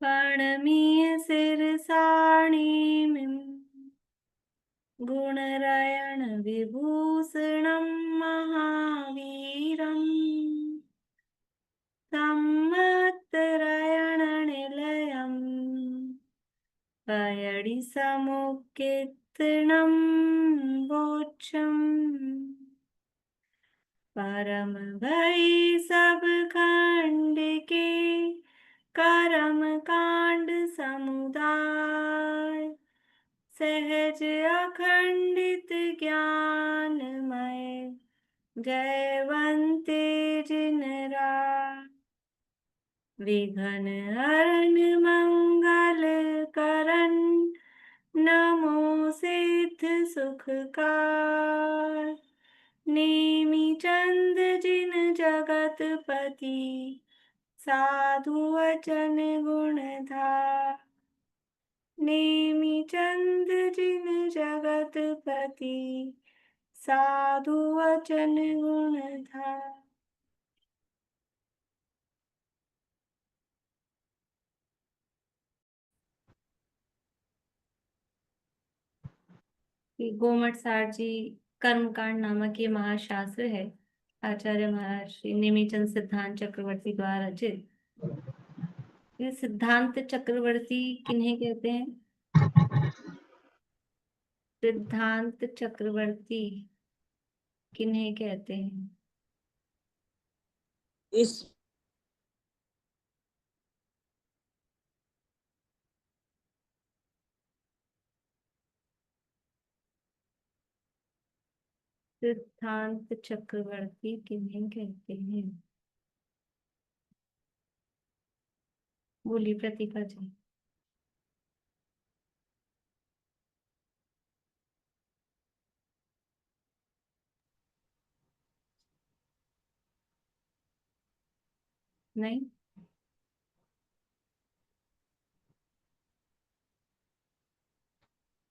पर्णमीय शिरसाणीमिं गुणरयण विभूषणं महावीरम् सम्मत्तरयण निलयम् पयडि समुत्कीर्तनं वोच्चम् परम भई सब खंड के कर्म कांड समुदाय सहज अखंडित ज्ञानमय जयवंते जिन राय विघ्न हरन मंगल करन नमो सिद्ध सुखकार नेमि चंद जिन जगतपति साधु वचन गुणधार नेमि चंद जिन जगतपति साधु वचन गुणधार। गोमट सार जी कर्मकांड नामक ये महाशास्त्र है, आचार्य महाराज श्री नेमिचंद सिद्धांत चक्रवर्ती द्वारा रचित। ये सिद्धांत चक्रवर्ती किन्हें कहते हैं? सिद्धांत चक्रवर्ती किन्हें कहते हैं? इस सिद्धांत चक्रवर्ती किन्हें कहते हैं? बोली प्रतिभा जी। नहीं,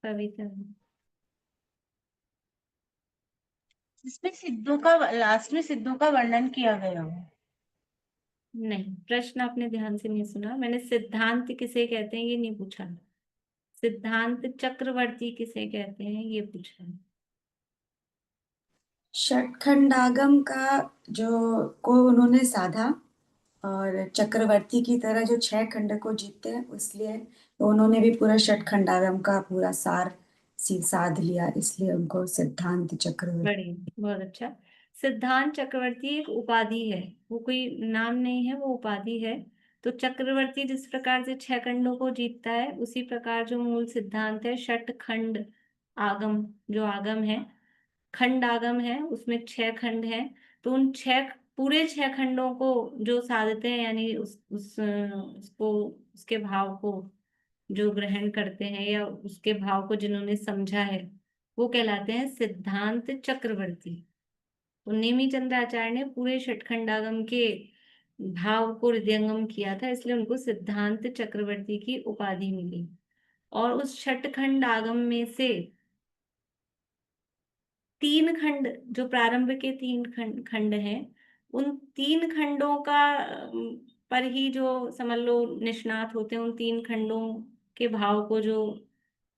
कविता जी। इसमें सिद्धों का लास्ट में सिद्धों का वर्णन किया गया हो। नहीं, प्रश्न आपने ध्यान से नहीं सुना। मैंने सिद्धांत किसे कहते हैं ये नहीं पूछा, सिद्धांत चक्रवर्ती किसे कहते हैं ये पूछा। षटखंडागम का जो को उन्होंने साधा और चक्रवर्ती की तरह जो 6 खंड को जीतते हैं, इसलिए तो उन्होंने भी पूरा षटखंडागम का पूरा सार साध लिया, इसलिए उनको सिद्धांत चक्रवर्ती। बढ़िया, बहुत अच्छा। सिद्धांत चक्रवर्ती एक उपाधि है, वो कोई नाम नहीं है, वो उपाधि है। तो चक्रवर्ती जिस प्रकार से 6 खंडों को जीतता है, उसी प्रकार जो मूल सिद्धांत है षट खंड आगम, जो आगम है खंड आगम है, उसमें 6 खंड हैं। तो उन पूरे 6 खंडों को जो साधते हैं, यानी उसको, उसके भाव को जो ग्रहण करते हैं या उसके भाव को जिन्होंने समझा है, वो कहलाते हैं सिद्धांत चक्रवर्ती। तो नेमी चंद्राचार्य ने पूरे षटखंडागम के भाव को हृदयंगम किया था, इसलिए उनको सिद्धांत चक्रवर्ती की उपाधि मिली। और उस षटखंड आगम में से 3 खंड, जो प्रारंभ के 3 खंड हैं, उन 3 खंडों का पर ही जो समझ लो निष्णात होते हैं, उन 3 खंडों के भाव को जो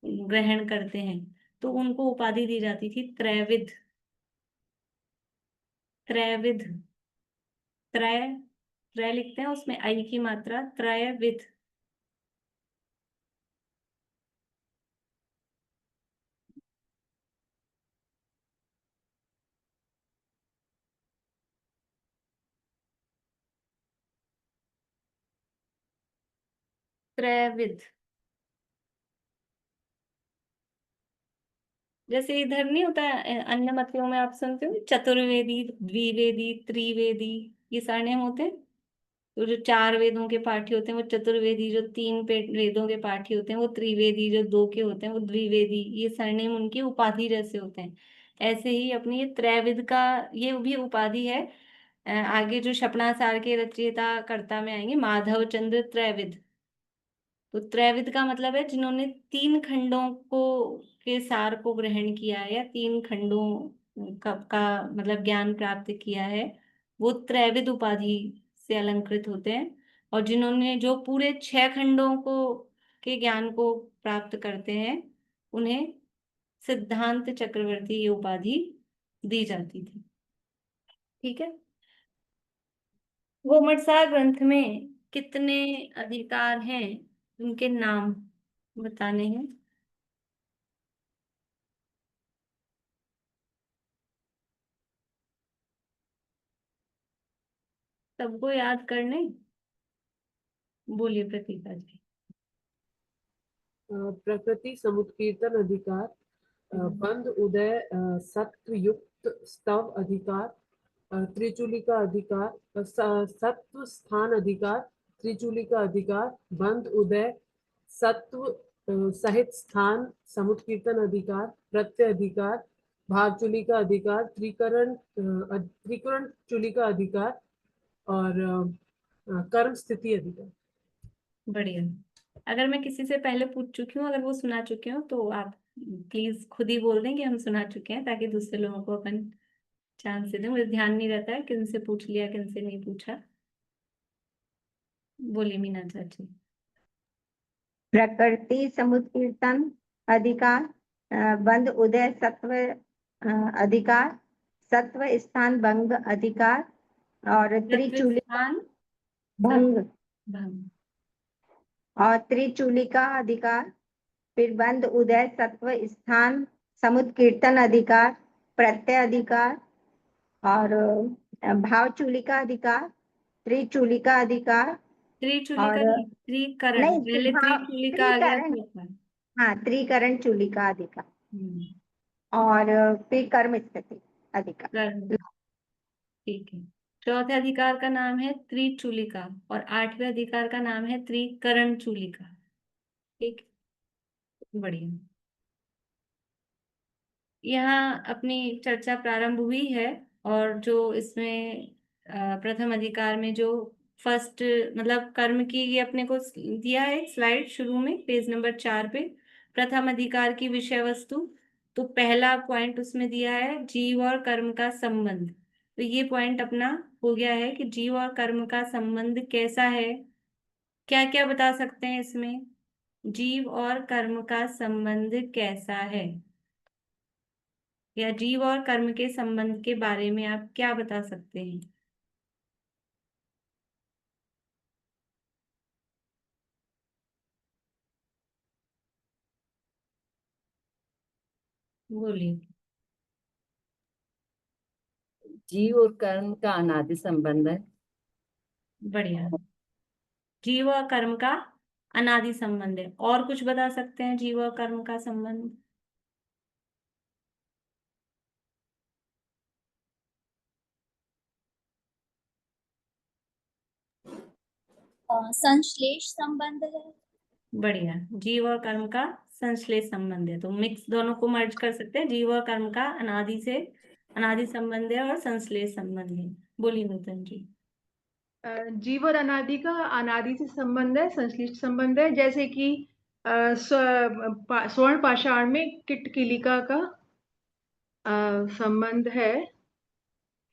ग्रहण करते हैं, तो उनको उपाधि दी जाती थी त्रैविद। त्रैविद, त्रय, त्रय लिखते हैं, उसमें आई की मात्रा, त्रयविद। त्रैविद, जैसे इधर नहीं होता है, अन्य मतों में आप सुनते हो चतुर्वेदी, द्विवेदी, त्रिवेदी, ये सरनेम होते हैं। तो जो 4 वेदों के पाठी होते हैं वो चतुर्वेदी, जो 3 वेदों के पाठी होते हैं वो त्रिवेदी, जो 2 के होते हैं वो द्विवेदी। ये सरनेम उनकी उपाधि जैसे होते हैं। ऐसे ही अपनी ये त्रैविद का ये भी उपाधि है। आगे जो क्षपणासार के रचयिता कर्ता में आएंगे, माधव चंद्र त्रैविद। तो त्रैविद का मतलब है जिन्होंने 3 खंडों को के सार को ग्रहण किया है, या 3 खंडों का मतलब ज्ञान प्राप्त किया है, वो त्रैविद उपाधि से अलंकृत होते हैं। और जिन्होंने जो पूरे 6 खंडों को के ज्ञान को प्राप्त करते हैं उन्हें सिद्धांत चक्रवर्ती ये उपाधि दी जाती थी। ठीक है। गोमटसार ग्रंथ में कितने अधिकार हैं, उनके नाम बताने हैं। सबको याद करने, बोलिए प्रतीका जी। प्रकृति समुत्कीर्तन अधिकार, बंध उदय सत्व युक्त स्तव अधिकार, त्रिचूलिका अधिकार, सत्व स्थान अधिकार, त्रिचूलिका अधिकार, बंध उदय सत्व सहित स्थान समुत्कीर्तन अधिकार, प्रत्यय अधिकार, भागचूलिका अधिकार, त्रिकरण चूलिका अधिकार और कर्म स्थिति अधिकार। बढ़िया। अगर मैं किसी से पहले पूछ चुकी हूँ, अगर वो सुना चुके हो तो आप प्लीज खुद ही बोल दें कि हम सुना चुके हैं, ताकि दूसरे लोगों को अपन चांस दे दें। मुझे ध्यान नहीं रहता है किन से पूछ लिया किन से नहीं पूछा। बोलिए मीना चाची। प्रकृति समुत्कीर्तन अधिकार, बंध उदय सत्व अधिकार, सत्व स्थान भंग अधिकार और त्रिचूलिका स्थान भंग भंग और त्रिचूलिका अधिकार, फिर बंध उदय सत्व स्थान समुत्कीर्तन अधिकार, प्रत्यय अधिकार और भावचूलिका अधिकार, त्रिचूलिका अधिकार त्रिचूलिका और नहीं, त्रिकरण। नहीं पहले हाँ त्रिचूलिका आ गया त्रिकरण, था। हाँ त्रिकरण चूलिका अधिकार हम्म, और फिर कर्म स्थिति अधिकार। कर्ण। ठीक है। चौथे अधिकार का नाम है त्रिचूलिका और 8वें अधिकार का नाम है त्रिकरण चूलिका। ठीक, बढ़िया। यहाँ अपनी चर्चा प्रारंभ हुई है और जो इसमें प्रथम अधिकार में जो फर्स्ट मतलब कर्म की, ये अपने को दिया है स्लाइड शुरू में पेज नंबर 4 पे, प्रथम अधिकार की विषय वस्तु। तो पहला पॉइंट उसमें दिया है जीव और कर्म का संबंध। तो ये पॉइंट अपना हो गया है कि जीव और कर्म का संबंध कैसा है। क्या क्या बता सकते हैं इसमें, जीव और कर्म का संबंध कैसा है, या जीव और कर्म के संबंध के बारे में आप क्या बता सकते हैं। बोलिए। जीव और कर्म का अनादि संबंध है। बढ़िया। जीव और कर्म का अनादि संबंध है। और कुछ बता सकते हैं जीव और कर्म का संबंध। संश्लेष संबंध है। बढ़िया। जीव और कर्म का संश्लेष संबंध है, तो मिक्स दोनों को मर्ज कर सकते हैं। जीव और कर्म का अनादि संबंध है और संश्लेष संबंध है। बोलिए नूतन जी। जीव और अनादि का अनादि से संबंध है, संश्लिष्ट संबंध है। जैसे कि स्वर्ण पाषाण में किटकिलिका का संबंध है,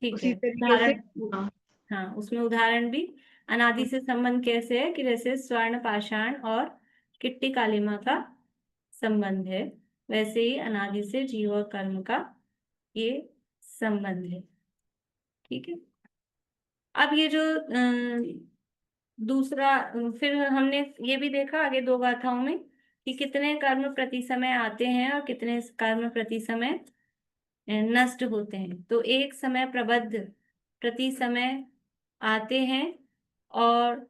ठीक है। उसी तरीके से उदाहरण, हाँ उसमें उदाहरण भी अनादि से संबंध कैसे है कि जैसे स्वर्ण पाषाण और किट्टी कालिमा का संबंध है, वैसे ही अनादि से जीव और कर्म का ये संबंध है। ठीक है। अब ये जो दूसरा, फिर हमने ये भी देखा आगे 2 गाथाओं में कि कितने कर्म प्रति समय आते हैं और कितने कर्म प्रति समय नष्ट होते हैं। तो एक समय प्रबद्ध प्रति समय आते हैं और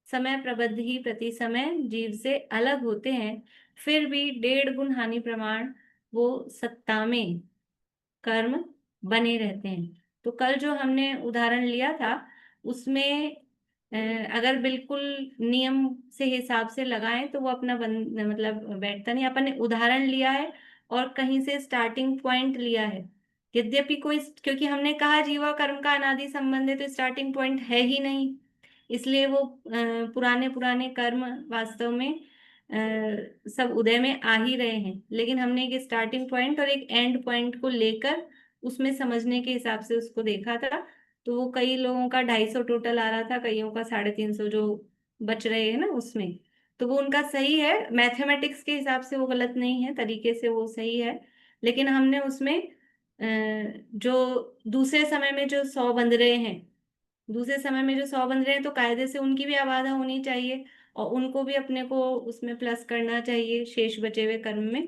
समय प्रबद्ध ही प्रति समय जीव से अलग होते हैं, फिर भी 1.5 गुण हानि प्रमाण वो सत्ता में कर्म बने रहते हैं। तो कल जो हमने उदाहरण लिया था उसमें अगर बिल्कुल नियम से हिसाब से लगाएं तो वो अपना मतलब बैठता नहीं। अपन ने उदाहरण लिया है और कहीं से स्टार्टिंग पॉइंट लिया है, यद्यपि कोई, क्योंकि हमने कहा जीवा कर्म का अनादि संबंध है तो स्टार्टिंग पॉइंट है ही नहीं, इसलिए वो पुराने पुराने कर्म वास्तव में सब उदय में आ ही रहे हैं। लेकिन हमने एक स्टार्टिंग पॉइंट और एक एंड पॉइंट को लेकर उसमें समझने के हिसाब से उसको देखा था। तो तो वो कई लोगों का 250 टोटल आ रहा था, कईयों का 350 जो बच रहे हैं ना उसमें। तो वो उनका सही है, मैथमेटिक्स के हिसाब से वो गलत नहीं है, तरीके से वो सही है। लेकिन हमने उसमें जो दूसरे समय में जो 100 बंध रहे हैं, दूसरे समय में जो 100 बन रहे हैं, तो कायदे से उनकी भी आबादा होनी चाहिए और उनको भी अपने को उसमें प्लस करना चाहिए शेष बचे हुए कर्म में।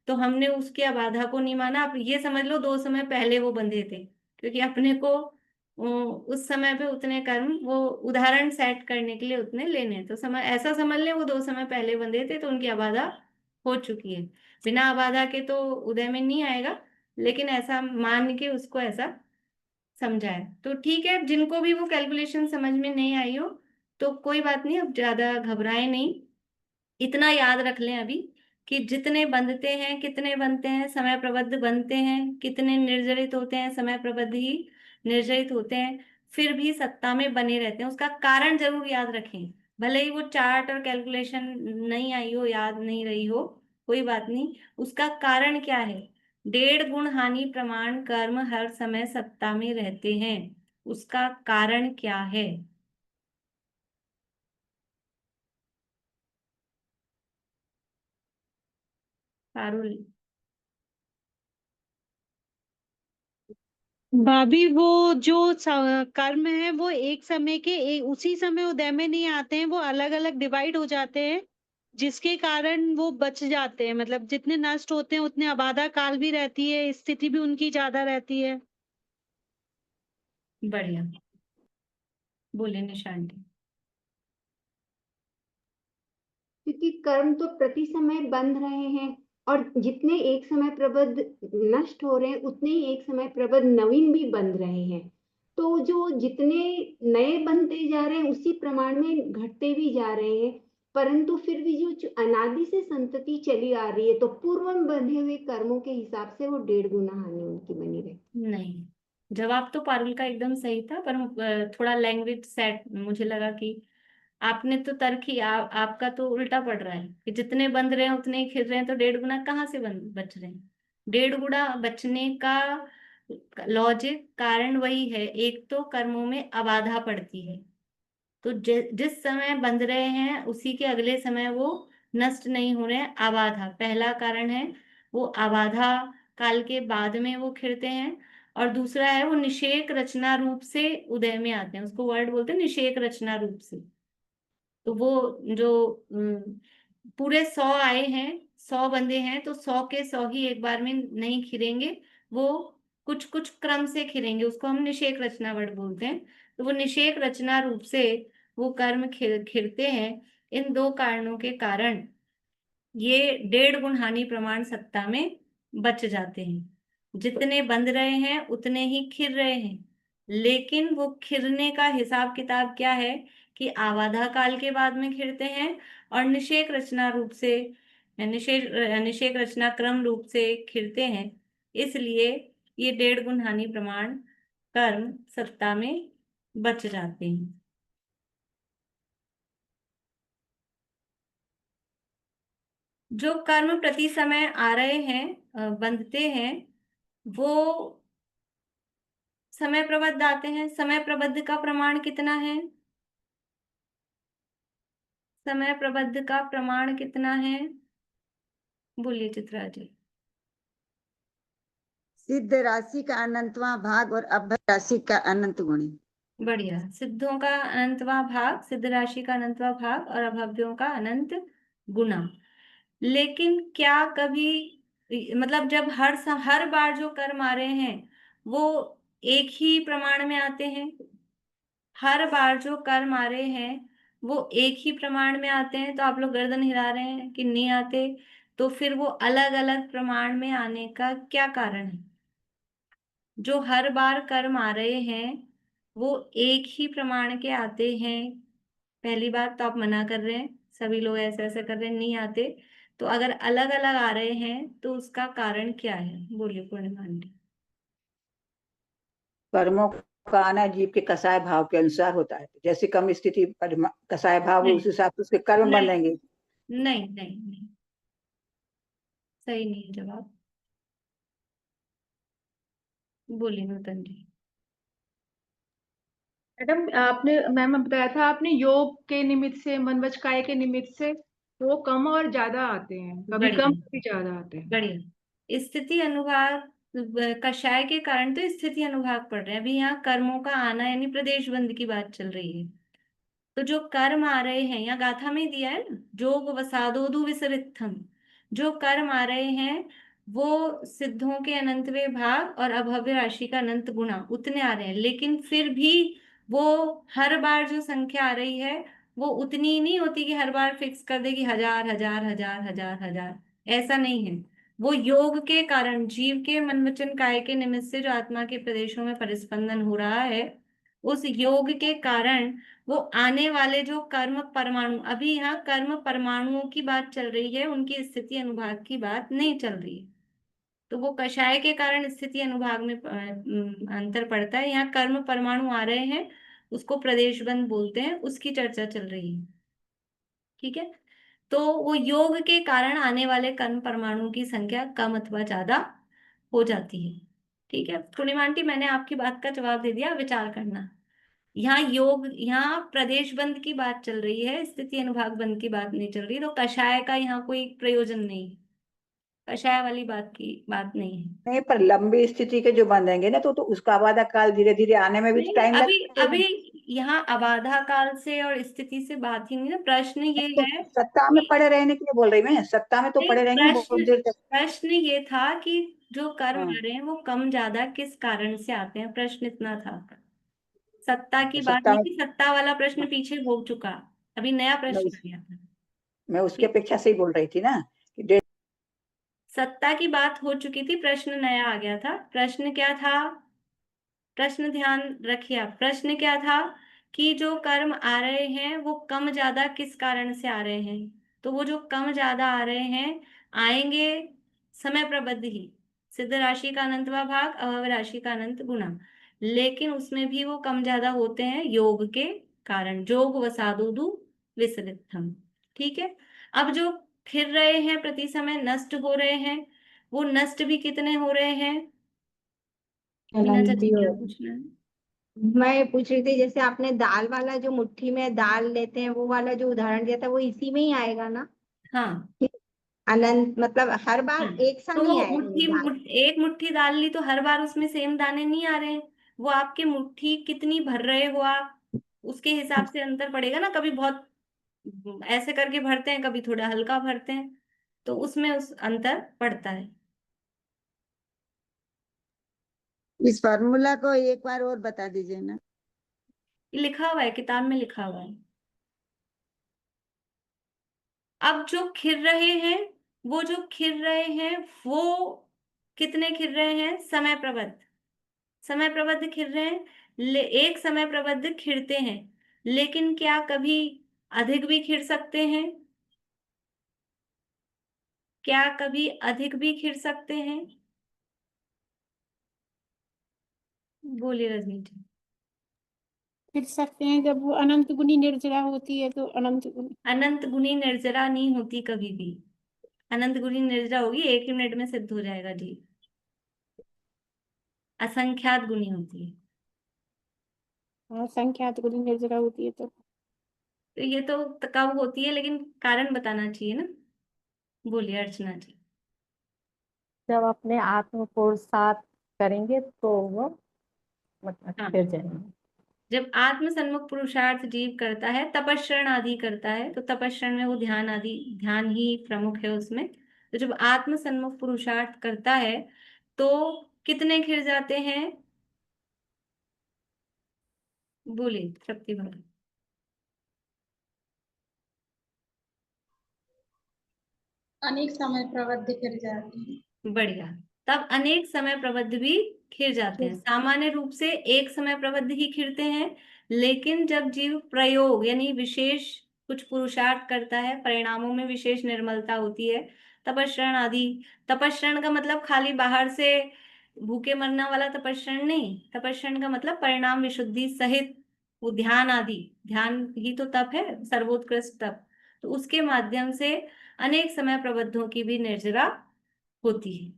तो हमने उसकी आबादा को नहीं माना। आप ये समझ लो 2 समय पहले वो बंधे थे, क्योंकि अपने को उस समय पे उतने कर्म, वो उदाहरण सेट करने के लिए उतने लेने हैं। तो समय ऐसा समझ लें वो 2 समय पहले बंधे थे, तो उनकी आबादा हो चुकी है। बिना आबादा के तो उदय में नहीं आएगा, लेकिन ऐसा मान के उसको ऐसा समझा है तो ठीक है। जिनको भी वो कैलकुलेशन समझ में नहीं आई हो तो कोई बात नहीं, अब ज्यादा घबराए नहीं। इतना याद रख लें अभी कि जितने बंधते हैं, कितने बनते हैं, समय प्रबद्ध बनते हैं, कितने निर्जरित होते हैं, समय प्रबद्ध ही निर्जरित होते हैं, फिर भी सत्ता में बने रहते हैं। उसका कारण जरूर याद रखें। भले ही वो चार्ट और कैलकुलेशन नहीं आई हो, याद नहीं रही हो, कोई बात नहीं। उसका कारण क्या है? 1.5 गुण हानि प्रमाण कर्म हर समय सत्ता में रहते हैं। उसका कारण क्या है? पारुल। भाभी वो जो कर्म है वो एक समय के उसी समय उदय में नहीं आते हैं, वो अलग अलग डिवाइड हो जाते हैं, जिसके कारण वो बच जाते हैं। मतलब जितने नष्ट होते हैं उतने आबादा काल भी रहती है, स्थिति भी उनकी ज्यादा रहती है। बढ़िया, बोले निशांत। क्योंकि कर्म तो प्रति समय बंध रहे हैं, और जितने एक समय प्रबद्ध नष्ट हो रहे हैं उतने ही एक समय प्रबद्ध नवीन भी बंध रहे हैं। तो जो जितने नए बनते जा रहे हैं उसी प्रमाण में घटते भी जा रहे हैं, परंतु फिर भी जो अनादि से संतति चली आ रही है, तो पूर्व में बंधे हुए कर्मों के हिसाब से वो 1.5 गुना हानि उनकी बनी रहती। नहीं, जवाब तो पारुल का एकदम सही था, पर थोड़ा लैंग्वेज सेट मुझे लगा कि आपने तो तर्क ही आपका तो उल्टा पड़ रहा है कि जितने बंध रहे हैं उतने ही खिल रहे हैं, तो 1.5 गुना कहाँ से बच रहे हैं? 1.5 गुना बचने का लॉजिक कारण वही है, एक तो कर्मों में अबाधा पड़ती है। तो जिस समय बंध रहे हैं उसी के अगले समय वो नष्ट नहीं हो रहे हैं, आबाधा पहला कारण है। वो आबाधा काल के बाद में वो खिलते हैं। और दूसरा है वो निषेक रचना रूप से उदय में आते हैं, उसको वर्ड बोलते हैं निषेक रचना रूप से। तो वो जो पूरे 100 आए हैं, 100 बंदे हैं, तो 100 के 100 ही एक बार में नहीं खिलेंगे, वो कुछ कुछ क्रम से खिलेंगे, उसको हम निषेक रचना वर्ड बोलते हैं। तो वो निषेक रचना रूप से वो कर्म खिलते हैं। इन 2 कारणों के कारण ये 1.5 गुण हानि प्रमाण सत्ता में बच जाते हैं। जितने बंध रहे हैं उतने ही खिल रहे हैं, लेकिन वो खिलने का हिसाब किताब क्या है कि आवाधा काल के बाद में खिलते हैं और निषेक रचना रूप से, निषेक रचना क्रम रूप से खिलते हैं। इसलिए ये 1.5 गुण हानि प्रमाण कर्म सत्ता में बच जाते हैं। जो कर्म प्रति समय आ रहे हैं, बंधते हैं, वो समय प्रबद्ध आते हैं। समय प्रबद्ध का प्रमाण कितना है? समय प्रबद्ध का प्रमाण कितना है? बोलिए चित्रा जी। सिद्ध राशि का अनंतवां भाग और अभ्य राशि का अनंत गुणी। बढ़िया। सिद्धों का अनंतवां भाग, सिद्ध राशि का अनंतवां भाग और अभव्यों का अनंत गुना। लेकिन क्या कभी, मतलब जब हर बार जो कर्म आ रहे हैं वो एक ही प्रमाण में आते हैं? हर बार जो कर्म आ रहे हैं वो एक ही प्रमाण में आते हैं? तो आप लोग गर्दन हिला रहे हैं कि नहीं आते। तो फिर वो अलग अलग प्रमाण में आने का क्या कारण है? जो हर बार कर्म आ रहे हैं वो एक ही प्रमाण के आते हैं। पहली बात तो आप मना कर रहे हैं, सभी लोग ऐसे ऐसे कर रहे हैं, नहीं आते। तो अगर अलग अलग आ रहे हैं तो उसका कारण क्या है? बोलिए पूर्णिमा आंटी। कर्मों का आना जीव के कसाय भाव के अनुसार होता है। जैसे कम स्थिति पर कसाय भाव हो नहीं, उस हिसाब से उसके कर्म नहीं, बनेंगे। नहीं, नहीं, नहीं, सही नहीं है जवाब। बोलिए नूतन जी। मैडम आपने मैम बताया था आपने योग के निमित्त से मन वच काया के निमित्त से वो कम और ज्यादा आते हैं, कभी कम बढ़िया कभी ज्यादा आते हैं। बढ़िया। स्थिति अनुभाग कषाय के कारण तो स्थिति अनुभाग पढ़ रहे हैं। अभी यहाँ कर्मों का आना यानी प्रदेश बंद की बात चल रही है। तो जो कर्म आ रहे हैं, यहाँ गाथा में दिया है ना, जोग वसादोदु विसरित्थम, जो कर्म आ रहे हैं वो सिद्धों के अनंतवें भाग और अभव्य राशि का अनंत गुणा उतने आ रहे हैं, लेकिन फिर भी वो हर बार जो संख्या आ रही है वो उतनी ही नहीं होती कि हर बार फिक्स कर दे कि हजार हजार हजार हजार हजार। ऐसा नहीं है। वो योग के कारण जीव के मन वचन काया के निमित्त से जो आत्मा के प्रदेशों में परिस्पंदन हो रहा है, उस योग के कारण वो आने वाले जो कर्म परमाणु, अभी यहाँ कर्म परमाणुओं की बात चल रही है, उनकी स्थिति अनुभाग की बात नहीं चल रही है। तो वो कषाय के कारण स्थिति अनुभाग में अंतर पड़ता है। यहाँ कर्म परमाणु आ रहे हैं, उसको प्रदेश बंद बोलते हैं, उसकी चर्चा चल रही है। ठीक है। तो वो योग के कारण आने वाले कर्म परमाणु की संख्या कम अथवा ज्यादा हो जाती है। ठीक है पूर्णिमा आंटी, मैंने आपकी बात का जवाब दे दिया, विचार करना। यहाँ योग, यहाँ प्रदेश बंद की बात चल रही है, स्थिति अनुभाग बंद की बात नहीं चल रही। तो कषाय का यहाँ कोई प्रयोजन नहीं है, कषाय वाली बात की बात नहीं है। नहीं, पर लंबी स्थिति के जो बंधेंगे ना तो उसका आबादा काल धीरे धीरे आने में भी नहीं टाइम अभी लगेगा। अभी यहाँ अबाधा काल से और स्थिति से बात ही नहीं ना। प्रश्न ये तो है सत्ता में कि, पड़े रहने के लिए बोल रही मैं, सत्ता में तो नहीं पड़े रहेंगे ना प्रश्न, बहुत देर तक। प्रश्न ये था कि जो कर्म हाँ, आ रहे हैं वो कम ज्यादा किस कारण से आते हैं, प्रश्न इतना था। सत्ता की तो बात सत्ता नहीं में थी, सत्ता वाला प्रश्न पीछे हो चुका, अभी नया मैं, प्रश्न आ गया था। मैं उसके ठीक, अपेक्षा से ही बोल रही थी ना कि सत्ता की बात हो चुकी थी, प्रश्न नया आ गया था। प्रश्न क्या था, प्रश्न ध्यान रखिए आप, प्रश्न क्या था कि जो कर्म आ रहे हैं वो कम ज्यादा किस कारण से आ रहे हैं। तो वो जो कम ज्यादा आ रहे हैं, आएंगे समय प्रबद्ध ही, सिद्ध राशि का अनंतवा भाग अभव राशि का अनंत गुणा, लेकिन उसमें भी वो कम ज्यादा होते हैं योग के कारण, जोग वसादुदु विसरितम। ठीक है। अब जो फिर रहे हैं प्रति समय, नष्ट हो रहे हैं, वो नष्ट भी कितने हो रहे हैं। मीना चाची अनंती क्या और पूछना है। मैं पूछ रही थी, जैसे आपने दाल वाला जो मुट्ठी में दाल लेते हैं वो वाला जो उदाहरण दिया था वो इसी में ही आएगा ना? हाँ कि अनंत मतलब हर हाँ। बार एक सा तो नहीं वो आए दाल। एक मुट्ठी दाल ली तो हर बार उसमें सेम दाने नहीं आ रहे हैं। वो आपके मुट्ठी कितनी भर रहे हो आप, उसके हिसाब से अंतर पड़ेगा ना। कभी बहुत ऐसे करके भरते हैं, कभी थोड़ा हल्का भरते हैं, तो उसमें उस अंतर पड़ता है। इस फार्मूला को एक बार और बता दीजिए ना। ये लिखा हुआ है, किताब में लिखा हुआ है। अब जो खिर रहे हैं, वो जो खिर रहे हैं वो कितने खिर रहे हैं, समय प्रबद्ध, समय प्रबद्ध खिर रहे हैं। एक समय प्रबद्ध खिरते हैं, लेकिन क्या कभी अधिक भी खिर सकते हैं, क्या कभी अधिक भी खिर सकते हैं। बोलिए रजनी जी। फिर सकते हैं जब वो अनंत गुनी निर्जरा होती है तो अनंत गुनी। अनंत गुनी निर्जरा नहीं होती कभी भी। अनंत गुनी निर्जरा होगी, एक ही मिनट में सिद्ध हो जाएगा जी। असंख्यात गुनी होती है। हाँ, संख्यात गुनी निर्जरा होती है तो तो ये तो कब होती है, लेकिन कारण बताना चाहिए ना। बोलिए अर्चना जी। जब अपने आत्म को साथ करेंगे तो वो मतलब हाँ, फिर जाएंगे। जब आत्म सन्मुख पुरुषार्थ जीव करता है, तपस्रण आदि करता है, तो तपस्रण में वो ध्यान आदि, ध्यान ही प्रमुख है उसमें। तो जब आत्म सन्मुख पुरुषार्थ करता है तो कितने खिर जाते हैं। बोलिए शक्ति भर। अनेक समय प्रवृत्ति कर जाती है। बढ़िया। तब अनेक समय प्रबद्ध भी खिर जाते हैं। सामान्य रूप से एक समय प्रबद्ध ही खिरते हैं, लेकिन जब जीव प्रयोग यानी विशेष कुछ पुरुषार्थ करता है, परिणामों में विशेष निर्मलता होती है, तपस्रण आदि। तपस्रण का मतलब खाली बाहर से भूखे मरना वाला तपस्रण नहीं, तपस्रण का मतलब परिणाम विशुद्धि सहित वो ध्यान आदि, ध्यान ही तो तप है, सर्वोत्कृष्ट तप। तो उसके माध्यम से अनेक समय प्रबद्धों की भी निर्जरा होती है।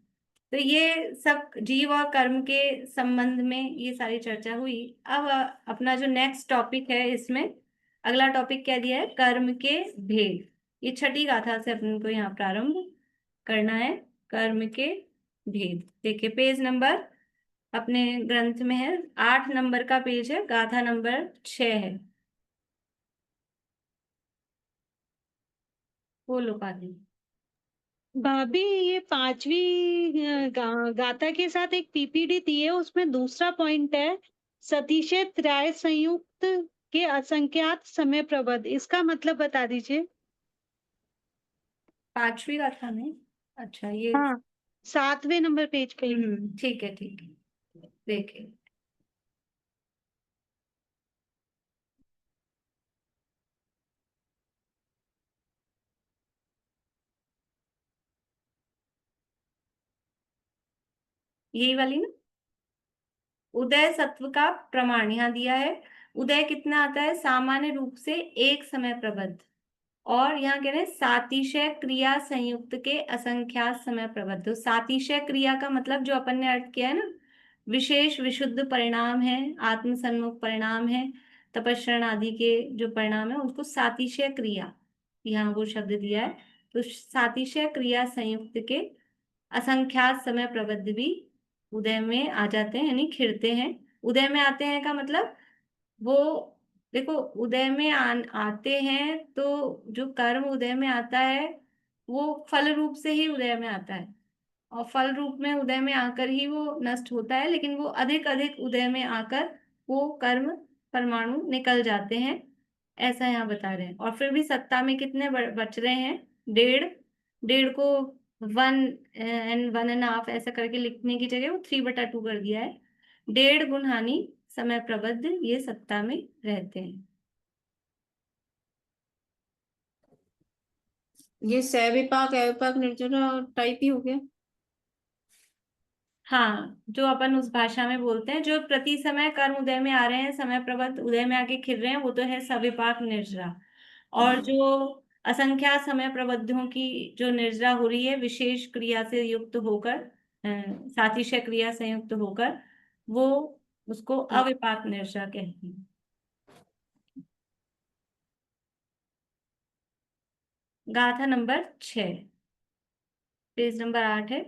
तो ये सब जीव और कर्म के संबंध में ये सारी चर्चा हुई। अब अपना जो नेक्स्ट टॉपिक है, इसमें अगला टॉपिक क्या दिया है, कर्म के भेद। ये छठी गाथा से अपन को यहाँ प्रारंभ करना है, कर्म के भेद। देखिए पेज नंबर अपने ग्रंथ में है, 8 नंबर का पेज है, गाथा नंबर 6 है। बोलो पाली। भाभी ये 5वीं गाथा के साथ एक पीपीटी दी है, उसमें दूसरा पॉइंट है सतीशे त्रय संयुक्त के असंख्यात समय प्रबंध, इसका मतलब बता दीजिए। 5वीं गाथा में, अच्छा ये हाँ 7वें नंबर पेज पे। ठीक है ठीक है, देखिए यही वाली ना, उदय सत्व का प्रमाण यहाँ दिया है। उदय कितना आता है, सामान्य रूप से एक समय प्रबद्ध, और यहाँ कह रहे हैं सातिशय क्रिया संयुक्त के असंख्यात समय प्रबद्ध। तो सातिशय क्रिया का मतलब जो अपन ने अर्थ किया है ना, विशेष विशुद्ध परिणाम है, आत्म सन्मुख परिणाम है, तपस्रण आदि के जो परिणाम है उसको सातिशय क्रिया, यहाँ वो शब्द दिया है। तो सातिशय क्रिया संयुक्त के असंख्यात समय प्रबद्ध भी उदय में आ जाते हैं, यानी खिलते हैं। उदय में आते हैं का मतलब वो, देखो उदय में आते हैं तो जो कर्म उदय में आता है वो फल रूप से ही उदय में आता है, और फल रूप में उदय में आकर ही वो नष्ट होता है, लेकिन वो अधिक अधिक उदय में आकर वो कर्म परमाणु निकल जाते हैं, ऐसा यहाँ बता रहे हैं। और फिर भी सत्ता में कितने बच रहे हैं, 1.5, 1.5 को 1 and 1.5 ऐसा करके लिखने की जगह वो 3/2 कर दिया है। 1.5 गुण हानि समय प्रबद्ध ये सत्ता में रहते हैं। ये सविपाक अविपाक निर्जरा टाइप ही हो गया। हाँ, जो अपन उस भाषा में बोलते हैं, जो प्रति समय कर्म उदय में आ रहे हैं, समय प्रबद्ध उदय में आके खिल रहे हैं, वो तो है सविपाक निर्जरा। और जो असंख्यात समय प्रबद्धों की जो निर्जरा हो रही है विशेष क्रिया से युक्त होकर, सातिशय क्रिया संयुक्त होकर, वो उसको अविपाक निर्जरा कहते हैं। गाथा नंबर 6, पेज नंबर 8 है।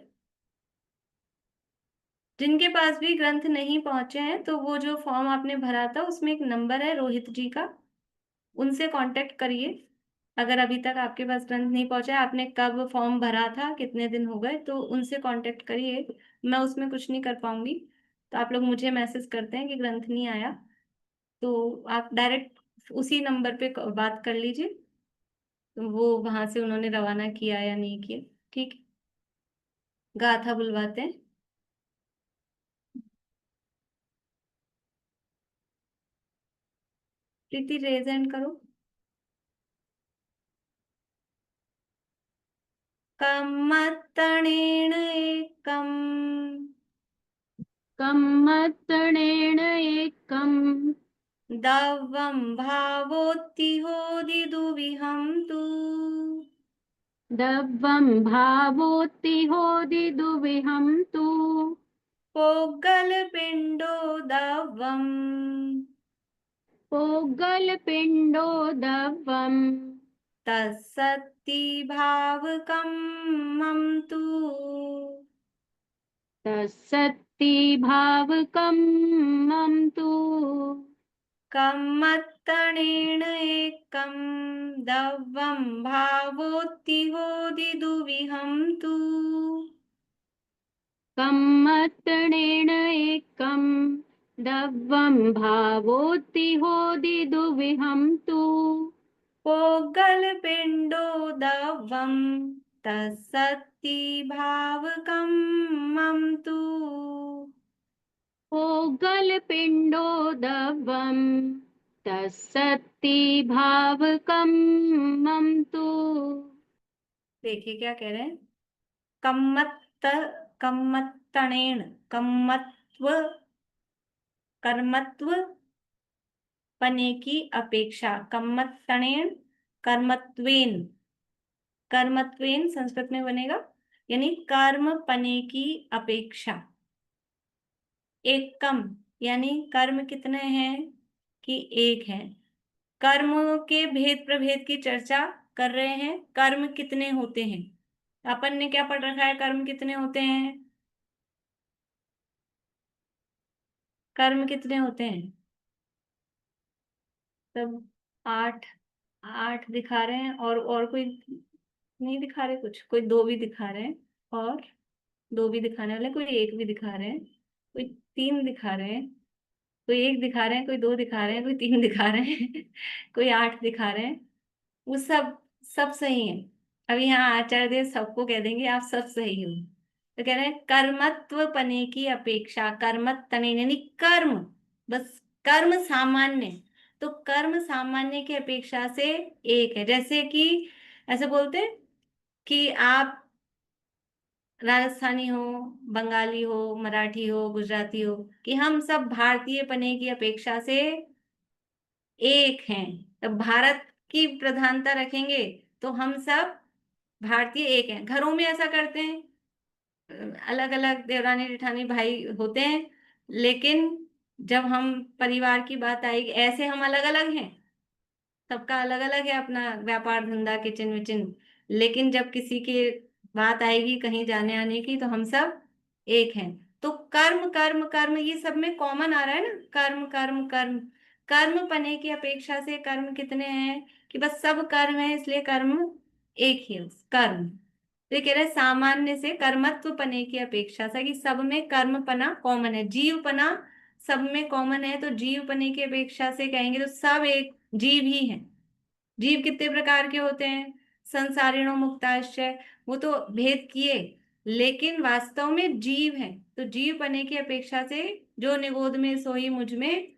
जिनके पास भी ग्रंथ नहीं पहुंचे हैं तो वो जो फॉर्म आपने भरा था उसमें एक नंबर है रोहित जी का, उनसे कांटेक्ट करिए। अगर अभी तक आपके पास ग्रंथ नहीं पहुंचा है, आपने कब फॉर्म भरा था, कितने दिन हो गए, तो उनसे कांटेक्ट करिए। मैं उसमें कुछ नहीं कर पाऊंगी, तो आप लोग मुझे मैसेज करते हैं कि ग्रंथ नहीं आया, तो आप डायरेक्ट उसी नंबर पे बात कर लीजिए, तो वो वहां से उन्होंने रवाना किया या नहीं किया, ठीक है। गाथा बुलवाते हैं। प्रीति रेज हैंड करो। कम्मत्तणेन एकम् कम्मत्तणेन एकम् दवं भावोत्तिहोदिदुविहं तु दव्वं भावोत्तिहोदिदुविहं तु पोग्गलपिण्डो दवम् पोग्गलपिण्डो दव्वम् तत्सत्ति भावकं मम तु तत्सत्ति भावकं मम तु कम्मत्तणेन एकं दवं भावोत्तिहोदिदुविहं तु कम्मत्तणेन एकं दव्वं भावोत्तिहोदिदुविहं तु पोग्गलपिण्डो दवं तत्सत्ति भावकं मम तु पोग्गलपिण्डो दव्वं तत्सत्ति भावकं मम तु। देखिए क्या कह रहे हैं, कम्मत्त कम्मत्तणेन, कम्मत्व कर्मत्व पने की अपेक्षा, कम्मत्तणेन कर्मत्वेन, कर्मत्वेन संस्कृत में बनेगा, यानी कर्म पने की अपेक्षा। एकम यानी कर्म कितने हैं कि एक है। कर्मों के भेद प्रभेद की चर्चा कर रहे हैं। कर्म कितने होते हैं, अपन ने क्या पढ़ रखा है, कर्म कितने होते हैं, कर्म कितने होते हैं सब? 8। 8 दिखा रहे हैं, और कोई नहीं दिखा रहे, कुछ कोई 2 भी दिखा रहे हैं, और 2 भी दिखाने वाले, कोई 1 भी दिखा रहे हैं, कोई 3 दिखा रहे हैं, कोई 1 दिखा रहे हैं, कोई 2 दिखा रहे हैं, कोई 3 दिखा रहे हैं कोई 8 दिखा रहे हैं। वो सब सब सही है। अभी यहाँ आचार्य देव सबको कह देंगे आप सब सही हो। तो कह रहे हैं कर्मत्व पने की अपेक्षा, कर्मत तने यानी कर्म, बस कर्म सामान्य, तो कर्म सामान्य की अपेक्षा से एक है। जैसे कि ऐसे बोलते हैं कि आप राजस्थानी हो, बंगाली हो, मराठी हो, गुजराती हो, कि हम सब भारतीय पने की अपेक्षा से एक हैं। तो भारत की प्रधानता रखेंगे तो हम सब भारतीय एक हैं। घरों में ऐसा करते हैं, अलग अलग देवरानी जेठानी भाई होते हैं, लेकिन जब हम परिवार की बात आएगी, ऐसे हम अलग अलग हैं, सबका अलग अलग है अपना व्यापार धंधा किचन विचन, लेकिन जब किसी की बात आएगी कहीं जाने आने की तो हम सब एक हैं। तो कर्म कर्म कर्म ये सब में कॉमन आ रहा है ना, कर्म कर्म कर्म। कर्म पने की अपेक्षा से कर्म कितने हैं कि बस सब कर्म है, इसलिए कर्म एक ही है कर्म। तो ये कह रहे हैं सामान्य से कर्मत्व पने की अपेक्षा से, कि सब में कर्म पना कॉमन है, जीव पना सब में कॉमन है, तो जीव पने की अपेक्षा से कहेंगे तो सब एक जीव ही है। जीव कितने प्रकार के होते हैं, संसारिणो मुक्ताश्चय, वो तो भेद किए, लेकिन वास्तव में जीव है। तो जीव पने की अपेक्षा से जो निगोद में सोई मुझ में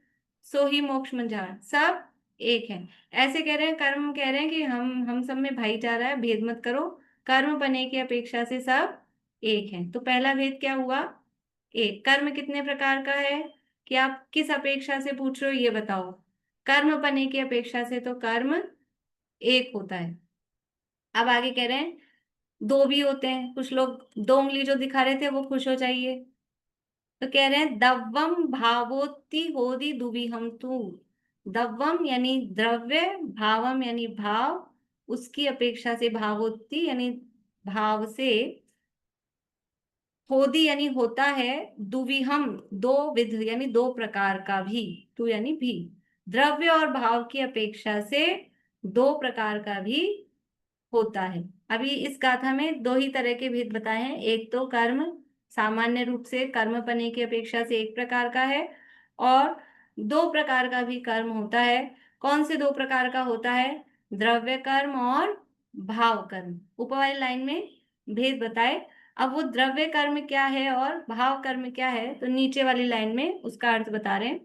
सोही मोक्ष मंझार, सब एक है। ऐसे कह रहे हैं, कर्म कह रहे हैं कि हम सब में भाईचारा है, भेद मत करो, कर्म पने की अपेक्षा से सब एक है। तो पहला भेद क्या हुआ, एक। कर्म कितने प्रकार का है कि आप किस अपेक्षा से पूछ रहे हो ये बताओ। कर्म पने की अपेक्षा से तो कर्म एक होता है। अब आगे कह रहे हैं 2 भी होते हैं, कुछ लोग 2 उंगली जो दिखा रहे थे वो खुश हो जाइए। तो कह रहे हैं दव्वम भावोत्ति होदि दुविहम तू। दव्वम यानी द्रव्य, भावम यानी भाव, उसकी अपेक्षा से भावोत्ति यानी भाव से, होदी यानी होता है, दुविहम 2 विध यानी 2 प्रकार का भी, तू यानी भी, द्रव्य और भाव की अपेक्षा से 2 प्रकार का भी होता है। अभी इस गाथा में 2 ही तरह के भेद बताए हैं। एक तो कर्म सामान्य रूप से कर्म पने की अपेक्षा से एक प्रकार का है, और 2 प्रकार का भी कर्म होता है। कौन से 2 प्रकार का होता है, द्रव्य कर्म और भाव कर्म। ऊपर वाली लाइन में भेद बताए, अब वो द्रव्य कर्म क्या है और भाव कर्म क्या है, तो नीचे वाली लाइन में उसका अर्थ बता रहे हैं।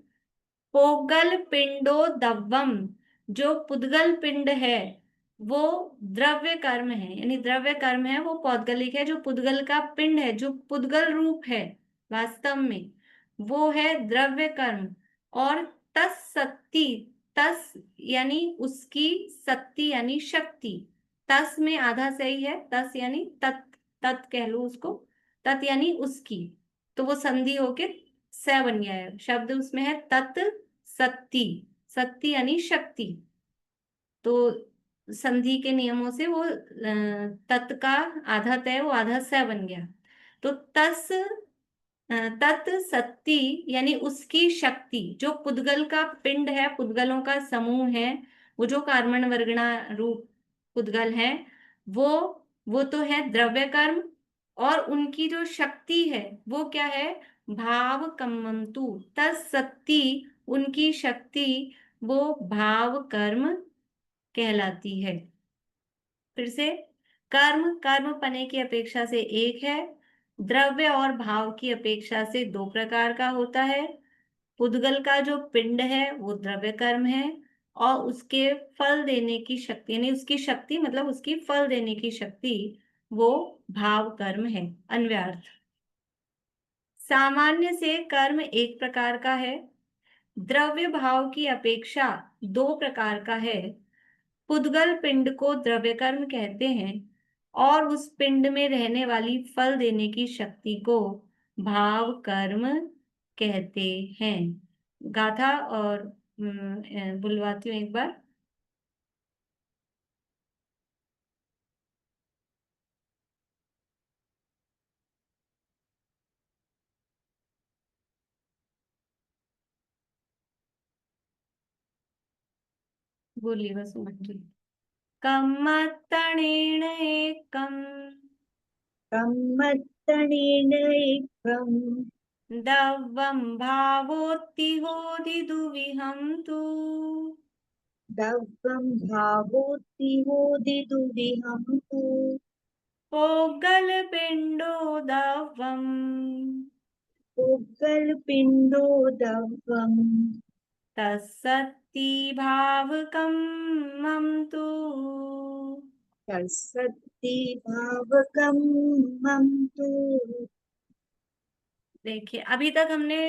पोगल पिंडो दव्वम, जो पुद्गल पिंड है वो द्रव्य कर्म है, यानी द्रव्य कर्म है वो पौद्गलिक है। जो पुद्गल का पिंड है, जो पुद्गल रूप है वास्तव में, वो है द्रव्य कर्म। और तस् सत्ती, तस् यानी उसकी, सत्ती यानी शक्ति, तस में आधा सही है, तस यानी तत्, तत् कह लो उसको, तत् यानी उसकी, तो वो संधि होके स बन गया है, शब्द उसमें है तत् सत्ती, सत्ती यानी शक्ति। तो संधि के नियमों से वो तत् का आधा तय, वो आधा स बन गया। तो तस् तत् सत्ती यानी उसकी शक्ति, जो पुद्गल का पिंड है, पुद्गलों का समूह है, वो जो कार्मण वर्गणा रूप पुद्गल है, वो तो है द्रव्य कर्म। और उनकी जो शक्ति है वो क्या है, भाव कम्मंतु, तत्सत्ती उनकी शक्ति वो भाव कर्म कहलाती है। फिर से, कर्म कर्म पने की अपेक्षा से एक है, द्रव्य और भाव की अपेक्षा से 2 प्रकार का होता है। पुद्गल का जो पिंड है वो द्रव्य कर्म है, और उसके फल देने की शक्ति यानी उसकी शक्ति मतलब उसकी फल देने की शक्ति वो भाव कर्म है। अन्वयार्थ, सामान्य से कर्म एक प्रकार का है, द्रव्य भाव की अपेक्षा 2 प्रकार का है। पुद्गल पिंड को द्रव्य कर्म कहते हैं, और उस पिंड में रहने वाली फल देने की शक्ति को भाव कर्म कहते हैं। गाथा और बुलवाती हूँ एक बार। बोलिए वसुमती। कम्मत्तणेन एकम् कम्मत्तणेन एकम् दव्वं भावोत्तिहोदिदुविहं तु दव्वं भावोत्तिहोदिदुविहं तु पोग्गलपिण्डो दव्वम् पोग्गलपिण्डो दव्वम् तत्सत्ति भावकं मम तु तत्सत्ति भावकं मम तु। देखिए अभी तक हमने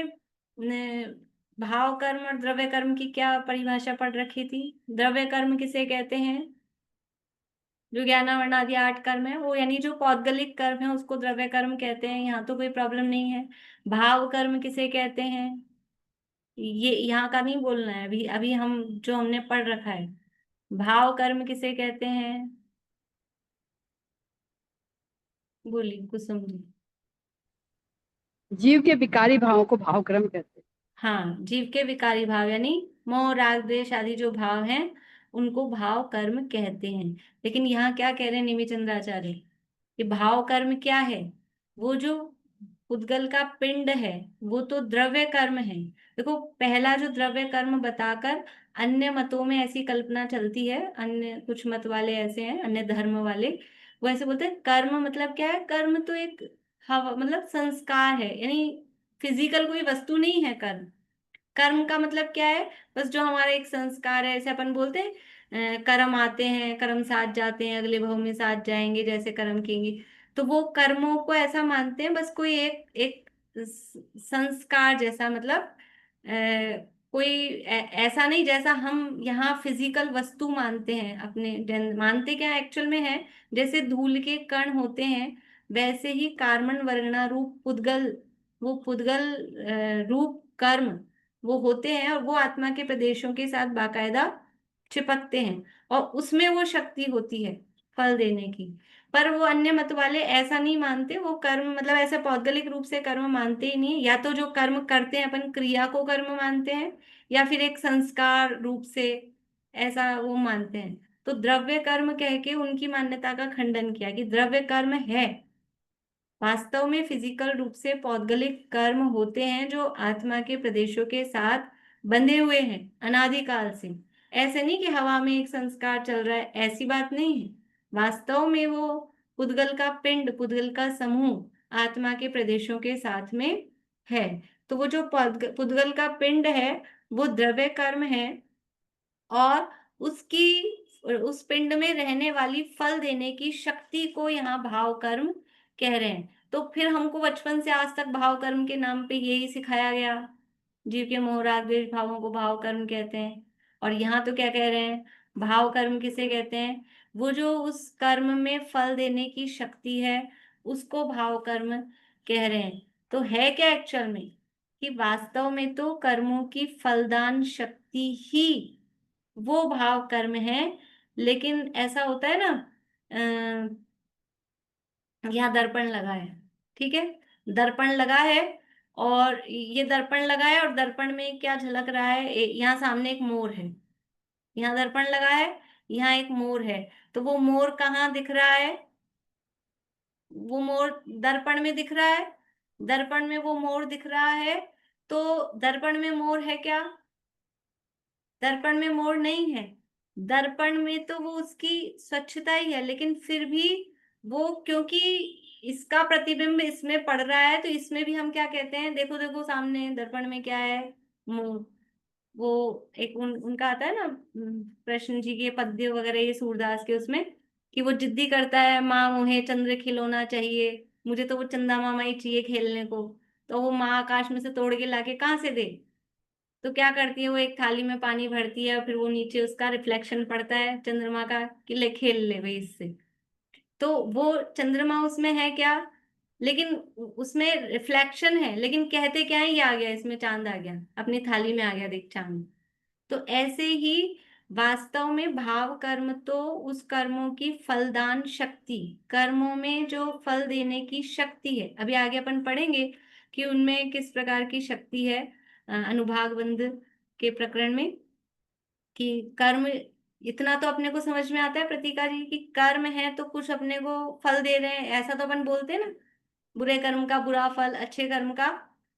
भाव कर्म और द्रव्य कर्म की क्या परिभाषा पढ़ रखी थी। द्रव्य कर्म किसे कहते हैं? जो ज्ञानावर्ण आदि 8 कर्म है वो, यानी जो पौद्गलिक कर्म है उसको द्रव्य कर्म कहते हैं। यहाँ तो कोई प्रॉब्लम नहीं है। भाव कर्म किसे कहते हैं? ये यहाँ का नहीं बोलना है अभी, अभी हम जो हमने पढ़ रखा है। भाव कर्म किसे कहते हैं? बोलिए कुसुम जी। जीव के विकारी भावों को भाव कर्म कहते हैं। हाँ, जीव के विकारी भाव यानी मोह राग द्वेष आदि जो भाव हैं उनको भाव कर्म कहते हैं। लेकिन यहाँ क्या कह रहे हैं निमिचंद्राचार्य कि भाव कर्म क्या है? वो जो उद्गल का पिंड है वो तो द्रव्य कर्म है। देखो पहला जो द्रव्य कर्म बताकर अन्य मतों में ऐसी कल्पना चलती है, अन्य कुछ मत वाले ऐसे हैं, अन्य धर्म वाले, वो ऐसे बोलते हैं कर्म मतलब क्या है? कर्म तो एक हवा मतलब संस्कार है, यानी फिजिकल कोई वस्तु नहीं है कर्म। कर्म का मतलब क्या है? बस जो हमारा एक संस्कार है, ऐसे अपन बोलते हैं कर्म आते हैं, कर्म साथ जाते हैं, अगले भव में साथ जाएंगे, जैसे कर्म किएंगे। तो वो कर्मों को ऐसा मानते हैं बस कोई एक एक संस्कार जैसा, मतलब कोई ऐसा नहीं जैसा हम यहाँ फिजिकल वस्तु मानते हैं अपने मानते क्या एक्चुअल में है, जैसे धूल के कण होते हैं वैसे ही कार्बन वर्णा रूप पुद्गल, वो पुद्गल रूप कर्म वो होते हैं और वो आत्मा के प्रदेशों के साथ बाकायदा चिपकते हैं और उसमें वो शक्ति होती है फल देने की। पर वो अन्य मत वाले ऐसा नहीं मानते, वो कर्म मतलब ऐसे पौद्गलिक रूप से कर्म मानते ही नहीं है। या तो जो कर्म करते हैं अपन क्रिया को कर्म मानते हैं या फिर एक संस्कार रूप से ऐसा वो मानते हैं। तो द्रव्य कर्म कह के उनकी मान्यता का खंडन किया कि द्रव्य कर्म है, वास्तव में फिजिकल रूप से पौद्गलिक कर्म होते हैं जो आत्मा के प्रदेशों के साथ बंधे हुए हैं अनादिकाल से। ऐसे नहीं कि हवा में एक संस्कार चल रहा है, ऐसी बात नहीं है। वास्तव में वो पुद्गल का पिंड, पुद्गल का समूह आत्मा के प्रदेशों के साथ में है। तो वो जो पुद्गल का पिंड है वो द्रव्य कर्म है और उस पिंड में रहने वाली फल देने की शक्ति को यहाँ भाव कर्म कह रहे हैं। तो फिर हमको बचपन से आज तक भाव कर्म के नाम पे यही सिखाया गया, जीव के मोह राग द्वेष भावों को भाव कर्म कहते हैं। और यहाँ तो क्या कह रहे हैं? भाव कर्म किसे कहते हैं? वो जो उस कर्म में फल देने की शक्ति है उसको भाव कर्म कह रहे हैं। तो है क्या एक्चुअल में कि वास्तव में तो कर्मों की फलदान शक्ति ही वो भाव कर्म है। लेकिन ऐसा होता है ना, यहाँ दर्पण लगा है, ठीक है, दर्पण लगा है और ये दर्पण लगा है और दर्पण में क्या झलक रहा है? यहाँ सामने एक मोर है, यहाँ दर्पण लगा है, यहाँ एक मोर है। तो वो मोर कहाँ दिख रहा है? वो मोर दर्पण में दिख रहा है, दर्पण में वो मोर दिख रहा है। तो दर्पण में मोर है क्या? दर्पण में मोर नहीं है। दर्पण में तो वो उसकी स्वच्छता ही है, लेकिन फिर भी वो क्योंकि इसका प्रतिबिंब इसमें पड़ रहा है तो इसमें भी हम क्या कहते हैं? देखो देखो सामने दर्पण में क्या है? मोर। वो एक उनका आता है ना कृष्ण जी के पद्य वगैरह ये सूरदास के उसमें, कि वो जिद्दी करता है माँ मुझे चंद्र खिलौना चाहिए, मुझे तो वो चंदा मामा ही चाहिए खेलने को। तो वो माँ आकाश में से तोड़ के लाके कहाँ से दे? तो क्या करती है वो एक थाली में पानी भरती है और फिर वो नीचे उसका रिफ्लेक्शन पड़ता है चंद्रमा का कि ले खेल ले भाई इससे। तो वो चंद्रमा उसमें है क्या, लेकिन उसमें रिफ्लेक्शन है, लेकिन कहते क्या है, ये आ गया इसमें चांद आ गया, अपनी थाली में आ गया देख चांद। तो ऐसे ही वास्तव में भाव कर्म तो उस कर्मों की फलदान शक्ति, कर्मों में जो फल देने की शक्ति है, अभी आगे अपन पढ़ेंगे कि उनमें किस प्रकार की शक्ति है अनुभाग बंध के प्रकरण में, कि कर्म, इतना तो अपने को समझ में आता है प्रतीका जी कि कर्म है तो कुछ अपने को फल दे रहे हैं, ऐसा तो अपन बोलते हैं ना, बुरे कर्म का बुरा फल, अच्छे कर्म का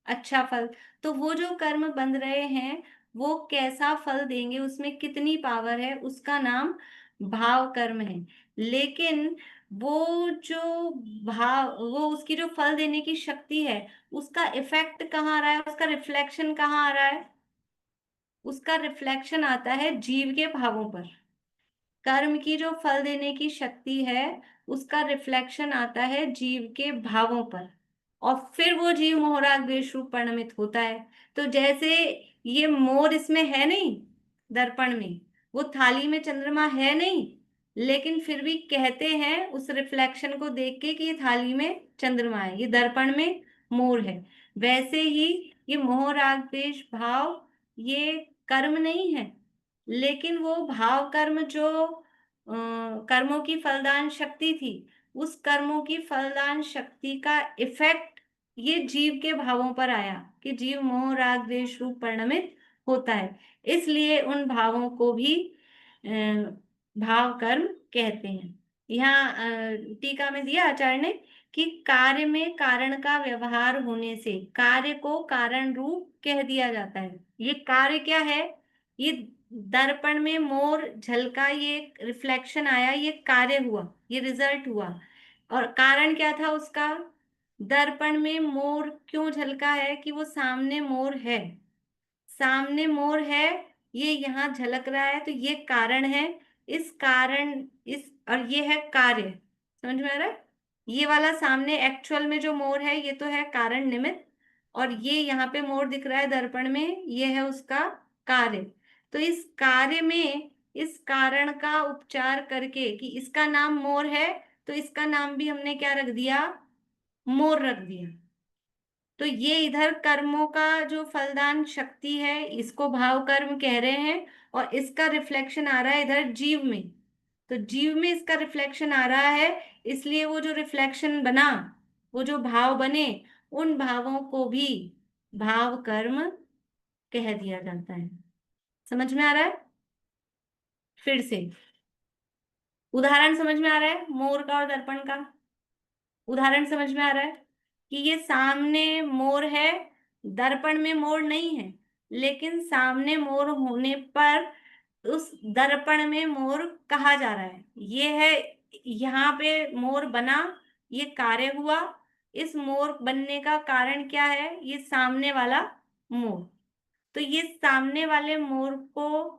अच्छा फल। तो वो जो कर्म बन रहे हैं वो कैसा फल देंगे, उसमें कितनी पावर है, उसका नाम भाव कर्म है। लेकिन वो जो वो उसकी जो फल देने की शक्ति है, उसका इफेक्ट कहाँ आ रहा है, उसका रिफ्लेक्शन कहाँ आ रहा है, उसका रिफ्लेक्शन आता है जीव के भावों पर। कर्म की जो फल देने की शक्ति है उसका रिफ्लेक्शन आता है जीव के भावों पर, और फिर वो जीव मोहराग द्वेष रूप परिणमित होता है। तो जैसे ये मोर इसमें है नहीं, दर्पण में, वो थाली में चंद्रमा है नहीं, लेकिन फिर भी कहते हैं उस रिफ्लेक्शन को देख के कि ये थाली में चंद्रमा है, ये दर्पण में मोर है। वैसे ही ये मोह राग द्वेष भाव ये कर्म नहीं है, लेकिन वो भाव कर्म जो कर्मों की फलदान शक्ति थी, उस कर्मों की फलदान शक्ति का इफेक्ट ये जीव के भावों पर आया कि जीव मोह राग द्वेष रूप परिणमित होता है। इसलिए उन भावों को भी भाव कर्म कहते हैं। यहाँ टीका में दिया आचार्य ने कि कार्य में कारण का व्यवहार होने से कार्य को कारण रूप कह दिया जाता है। ये कार्य क्या है, ये दर्पण में मोर झलका, ये रिफ्लेक्शन आया, ये कार्य हुआ, ये रिजल्ट हुआ। और कारण क्या था उसका, दर्पण में मोर क्यों झलका है कि वो सामने मोर है, सामने मोर है, ये यहाँ झलक रहा है, तो ये कारण है। इस कारण इस और ये है कार्य, समझ में आ रहा है। ये वाला सामने एक्चुअल में जो मोर है ये तो है कारण निमित्त, और ये यहाँ पे मोर दिख रहा है दर्पण में, ये है उसका कार्य। तो इस कार्य में इस कारण का उपचार करके कि इसका नाम मोर है, तो इसका नाम भी हमने क्या रख दिया, मोर रख दिया। तो ये इधर कर्मों का जो फलदान शक्ति है इसको भाव कर्म कह रहे हैं, और इसका रिफ्लेक्शन आ रहा है इधर जीव में। तो जीव में इसका रिफ्लेक्शन आ रहा है, इसलिए वो जो रिफ्लेक्शन बना, वो जो भाव बने, उन भावों को भी भाव कर्म कह दिया जाता है। समझ में आ रहा है, फिर से उदाहरण समझ में आ रहा है, मोर का और दर्पण का उदाहरण समझ में आ रहा है कि ये सामने मोर है, दर्पण में मोर नहीं है, लेकिन सामने मोर होने पर उस दर्पण में मोर कहा जा रहा है। ये है, यहाँ पे मोर बना, ये कार्य हुआ। इस मोर बनने का कारण क्या है, ये सामने वाला मोर। तो ये सामने वाले मोर को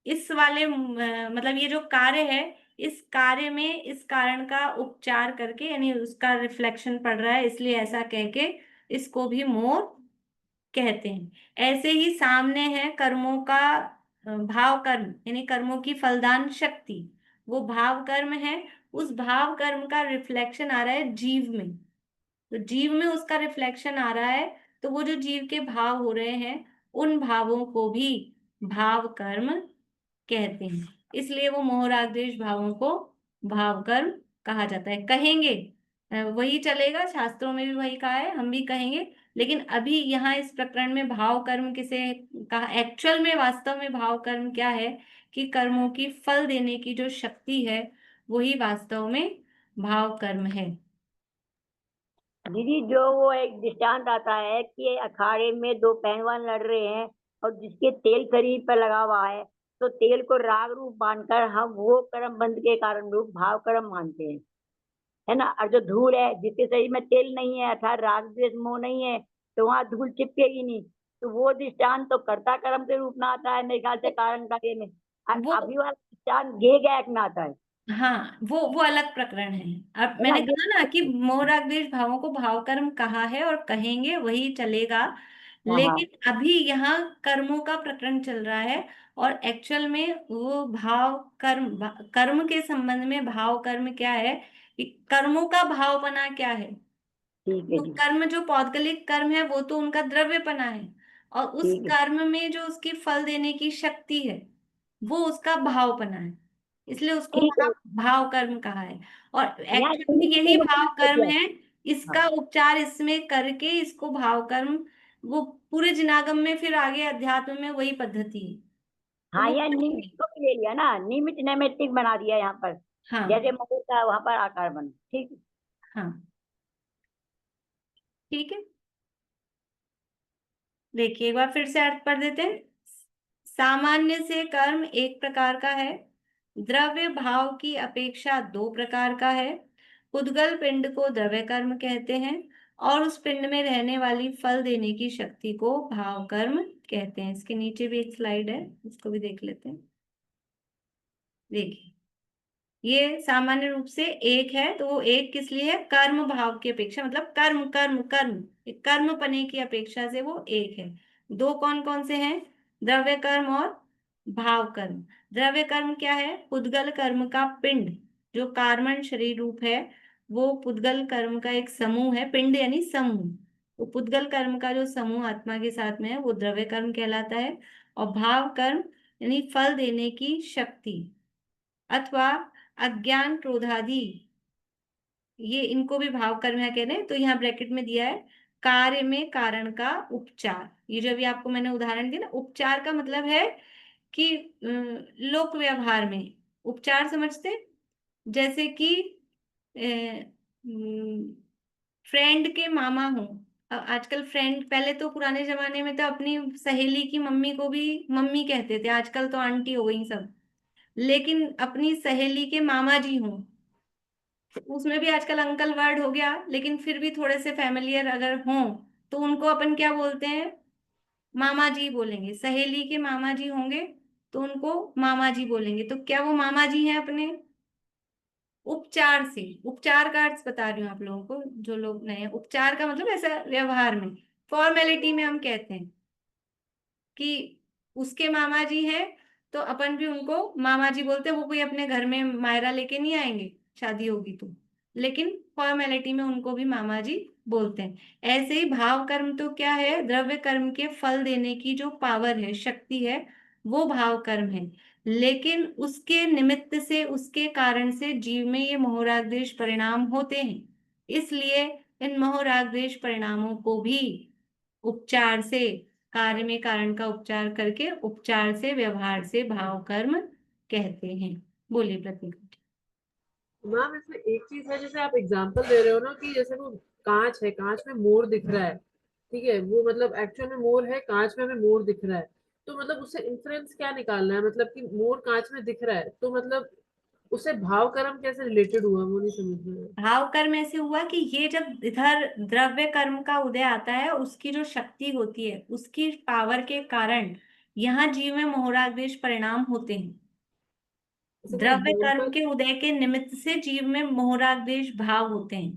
इस वाले मतलब ये जो कार्य है, इस कार्य में इस कारण का उपचार करके, यानी उसका रिफ्लेक्शन पड़ रहा है, इसलिए ऐसा कह के इसको भी मोर कहते हैं। ऐसे ही सामने है कर्मों का भाव कर्म, यानी कर्मों की फलदान शक्ति, वो भाव कर्म है। उस भाव कर्म का रिफ्लेक्शन आ रहा है जीव में, तो जीव में उसका रिफ्लेक्शन आ रहा है, तो वो जो जीव के भाव हो रहे हैं उन भावों को भी भाव कर्म कहते हैं। इसलिए वो मोह राग द्वेष भावों को भाव कर्म कहा जाता है। कहेंगे वही चलेगा, शास्त्रों में भी वही कहा है, हम भी कहेंगे। लेकिन अभी यहाँ इस प्रकरण में भाव कर्म किसे कहा, एक्चुअल में वास्तव में भाव कर्म क्या है कि कर्मों की फल देने की जो शक्ति है वही वास्तव में भाव कर्म है। दीदी, जो वो एक दृष्टांत आता है कि अखाड़े में दो पहलवान लड़ रहे हैं और जिसके तेल शरीर पर लगा हुआ है, तो तेल को राग रूप मानकर हम वो कर्म बंध के कारण रूप भाव कर्म मानते हैं, है ना। और जो धूल है, जिसके शरीर में तेल नहीं है अर्थात राग द्वेष मोह नहीं है, तो वहां धूल चिपकेगी नहीं। तो वो दृष्टांत तो कर्ता कर्म के रूप में आता है मेरे ख्याल से कारण कार्य में, और अभी वाला दृष्टांत गे गैक में आता है। हाँ, वो अलग प्रकरण है। अब मैंने कहा ना कि मोह राग द्वेष भावों को भाव कर्म कहा है और कहेंगे वही चलेगा। हाँ। लेकिन अभी यहाँ कर्मों का प्रकरण चल रहा है और एक्चुअल में वो भाव कर्म के संबंध में भाव कर्म क्या है कि कर्मों का भावपना क्या है। ठीक है तो जी। कर्म जो पौद्गलिक कर्म है वो तो उनका द्रव्यपना है और उस ठीक है। कर्म में जो उसकी फल देने की शक्ति है वो उसका भावपना है, इसलिए उसको ठीक है। वहां भाव कर्म कहा है। और यहाँ एक्चुअल में यही निमित्त भाव कर्म निमित्त है, हाँ इसका उपचार इसमें करके इसको भाव कर्म, वो पूरे जिनागम में फिर आगे अध्यात्म में वही पद्धति है। तो हाँ, वो यहाँ निमित्त को भी ले लिया ना, निमित्त नैमित्तिक बना दिया यहाँ पर, हाँ जैसे मोर का वहां पर आकार बना। ठीक है। हाँ ठीक है। देखिए एक बार फिर से अर्थ पढ़ देते हैं। सामान्य से कर्म एक प्रकार का है, द्रव्य भाव की अपेक्षा दो प्रकार का है। उद्गल पिंड को द्रव्य कर्म कहते हैं और उस पिंड में रहने वाली फल देने की शक्ति को भाव कर्म कहते हैं। इसके नीचे भी एक स्लाइड है, इसको भी देख लेते हैं। देखिए ये सामान्य रूप से एक है, तो वो एक किस लिए है, कर्म भाव की अपेक्षा, मतलब कर्म कर्म कर्म, कर्म पने की अपेक्षा से वो एक है। दो कौन कौन से हैं, द्रव्य कर्म और भाव कर्म। द्रव्य कर्म क्या है, पुद्गल कर्म का पिंड, जो कार्बन शरीर रूप है, वो पुद्गल कर्म का एक समूह है। पिंड यानी समूह, तो पुद्गल कर्म का जो समूह आत्मा के साथ में है वो द्रव्य कर्म कहलाता है। और भाव कर्म यानी फल देने की शक्ति अथवा अज्ञान क्रोधादि, ये इनको भी भाव कर्म है कह रहे हैं। तो यहाँ ब्रैकेट में दिया है कार्य में कारण का उपचार। ये जो भी आपको मैंने उदाहरण दिया ना, उपचार का मतलब है कि लोक व्यवहार में उपचार समझते, जैसे कि फ्रेंड के मामा हो। आजकल फ्रेंड, पहले तो पुराने जमाने में तो अपनी सहेली की मम्मी को भी मम्मी कहते थे, आजकल तो आंटी हो गई सब, लेकिन अपनी सहेली के मामा जी हों, उसमें भी आजकल अंकल वर्ड हो गया, लेकिन फिर भी थोड़े से फैमिलियर अगर हों तो उनको अपन क्या बोलते हैं, मामा जी बोलेंगे। सहेली के मामा जी होंगे तो उनको मामा जी बोलेंगे। तो क्या वो मामा जी हैं अपने, उपचार से। उपचार का अर्थ बता रही हूँ आप लोगों को, जो लोग नए हैं। उपचार का मतलब ऐसा व्यवहार में, फॉर्मेलिटी में हम कहते हैं कि उसके मामा जी हैं तो अपन भी उनको मामा जी बोलते हैं। वो कोई अपने घर में मायरा लेके नहीं आएंगे, शादी होगी तो, लेकिन फॉर्मेलिटी में उनको भी मामा जी बोलते हैं। ऐसे ही भाव कर्म तो क्या है, द्रव्य कर्म के फल देने की जो पावर है, शक्ति है, वो भाव कर्म है। लेकिन उसके निमित्त से, उसके कारण से जीव में ये मोहराग द्वेष परिणाम होते हैं। इसलिए इन मोहराग द्वेष परिणामों को भी उपचार से, कार्य में कारण का उपचार करके उपचार से, व्यवहार से भाव कर्म कहते हैं। बोलिए प्रतीक। मैम इसमें एक चीज है, जैसे आप एग्जांपल दे रहे हो ना कि जैसे वो कांच है, कांच में मोर दिख रहा है, ठीक है, वो मतलब एक्चुअल में मोर है, कांच में हमें मोर दिख रहा है, तो मतलब उससे इंफरेंस क्या निकालना है, मतलब कि मोर कांच में दिख रहा है तो मतलब उससे भाव कर्म कैसे रिलेटेड हुआ, वो नहीं समझ में आया। भाव कर्म ऐसे हुआ कि ये जब इधर द्रव्य कर्म का उदय आता है, उसकी जो शक्ति होती है, उसकी पावर के कारण यहाँ जीव में मोहराग्वेश परिणाम होते हैं। जैसे कोई द्रव्य कर्म एग्जांपल। के उदय के निमित्त से जीव में मोहराग्वेश भाव होते हैं,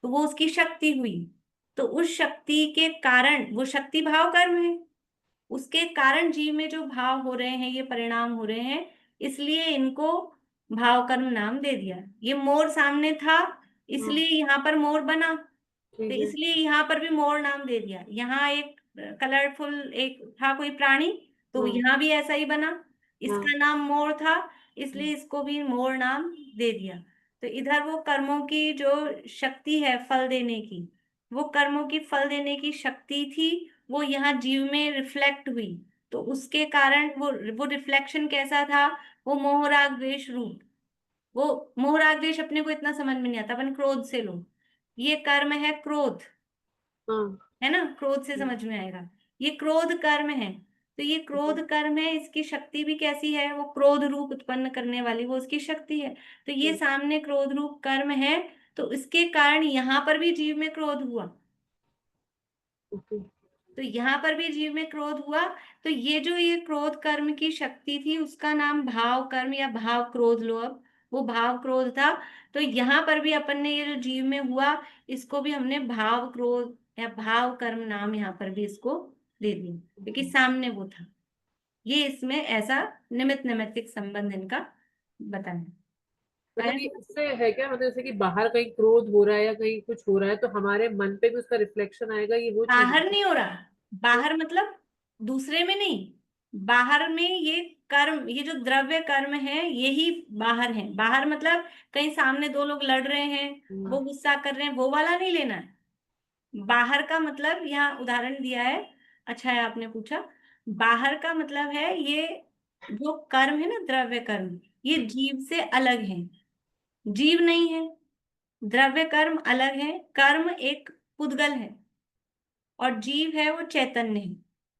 तो वो उसकी शक्ति हुई। तो उस शक्ति के कारण, वो शक्ति भाव कर्म है, उसके कारण जीव में जो भाव हो रहे हैं, ये परिणाम हो रहे हैं, इसलिए इनको भाव कर्म नाम दे दिया। ये मोर सामने था इसलिए यहाँ पर मोर बना, तो ठीक है। इसलिए यहाँ पर भी मोर नाम दे दिया। यहाँ एक कलरफुल एक था कोई प्राणी, तो हाँ यहाँ भी ऐसा ही बना, हाँ इसका नाम मोर था, इसलिए इसको भी मोर नाम दे दिया। तो इधर वो कर्मों की जो शक्ति है फल देने की, वो कर्मों की फल देने की शक्ति थी, वो यहाँ जीव में रिफ्लेक्ट हुई। तो उसके कारण वो रिफ्लेक्शन कैसा था, वो मोहराग द्वेष रूप। वो मोहराग द्वेष अपने को इतना समझ में नहीं आता, अपन क्रोध से लो, ये कर्म है क्रोध, हाँ है ना, क्रोध से समझ में आएगा। ये क्रोध कर्म है, तो ये क्रोध कर्म है, इसकी शक्ति भी कैसी है, वो क्रोध रूप उत्पन्न करने वाली वो उसकी शक्ति है। तो ये सामने क्रोध रूप कर्म है, तो इसके कारण यहाँ पर भी जीव में क्रोध हुआ। तो यहाँ पर भी जीव में क्रोध हुआ, तो ये जो ये क्रोध कर्म की शक्ति थी, उसका नाम भाव कर्म या भाव क्रोध लो अब, वो भाव क्रोध था। तो यहाँ पर भी अपन ने ये जो जीव में हुआ, इसको भी हमने भाव क्रोध या भाव कर्म नाम यहाँ पर भी इसको दे दिया क्योंकि सामने वो था। ये इसमें ऐसा निमित्त नैमित्तिक संबंध इनका बताना। मतलब ये इससे है क्या, मतलब जैसे कि बाहर कहीं क्रोध हो रहा है या कहीं कुछ हो रहा है तो हमारे मन पे भी उसका रिफ्लेक्शन आएगा, ये वो चीज बाहर है? नहीं हो रहा, बाहर मतलब दूसरे में नहीं, बाहर में ये कर्म, ये जो द्रव्य कर्म है यही बाहर है। बाहर मतलब कहीं सामने दो लोग लड़ रहे हैं, वो गुस्सा कर रहे हैं, वो वाला नहीं लेना है। बाहर का मतलब यहाँ उदाहरण दिया है, अच्छा है आपने पूछा। बाहर का मतलब है ये जो कर्म है ना, द्रव्य कर्म, ये जीव से अलग है, जीव नहीं है। द्रव्य कर्म अलग है, कर्म एक पुद्गल है, और जीव है वो चैतन्य है,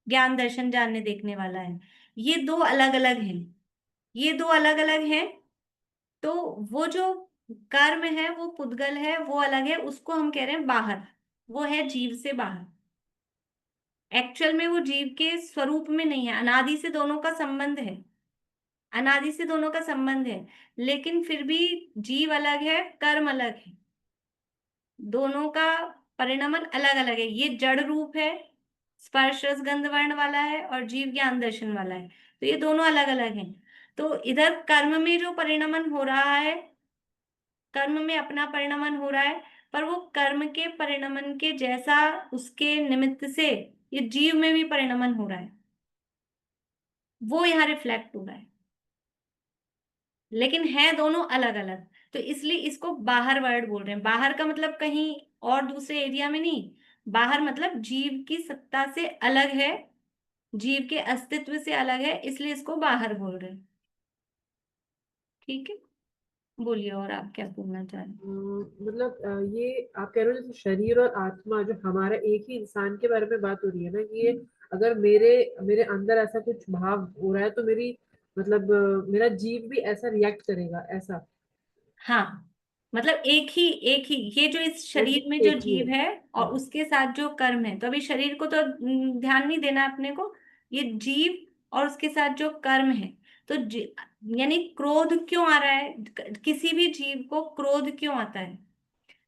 ज्ञान दर्शन जानने देखने वाला है। ये दो अलग अलग हैं, ये दो अलग अलग हैं। तो वो जो कर्म है वो पुद्गल है, वो अलग है, उसको हम कह रहे हैं बाहर, वो है जीव से बाहर। एक्चुअल में वो जीव के स्वरूप में नहीं है, अनादि से दोनों का संबंध है, अनादि से दोनों का संबंध है, लेकिन फिर भी जीव अलग है, कर्म अलग है, दोनों का परिणमन अलग अलग है। ये जड़ रूप है, स्पर्श रस गंध वर्ण वाला है, और जीव ज्ञान दर्शन वाला है, तो ये दोनों अलग अलग हैं। तो इधर कर्म में जो परिणमन हो रहा है, कर्म में अपना परिणमन हो रहा है, पर वो कर्म के परिणमन के जैसा उसके निमित्त से ये जीव में भी परिणमन हो रहा है, वो यहाँ रिफ्लेक्ट हो रहा है, लेकिन है दोनों अलग अलग। तो इसलिए इसको बाहर वर्ड बोल रहे हैं। बाहर का मतलब कहीं और दूसरे एरिया में नहीं, बाहर मतलब जीव की सत्ता से अलग है, जीव के अस्तित्व से अलग है, इसलिए इसको बाहर बोल रहे हैं। ठीक है, बोलिए और आप क्या बोलना चाह रहे हैं? मतलब ये आप कह रहे हो जैसे शरीर और आत्मा जो हमारा एक ही इंसान के बारे में बात हो रही है ना, कि ये अगर मेरे मेरे अंदर ऐसा कुछ भाव हो रहा है तो मेरी मतलब मेरा जीव भी ऐसा रिएक्ट करेगा, ऐसा? हाँ, मतलब एक ही ये जो इस वो शरीर में जीव जो एक ही जीव है और उसके साथ जो कर्म है, तो अभी शरीर को तो ध्यान नहीं देना अपने को, ये जीव और उसके साथ जो कर्म है। तो यानी क्रोध क्यों आ रहा है, किसी भी जीव को क्रोध क्यों आता है?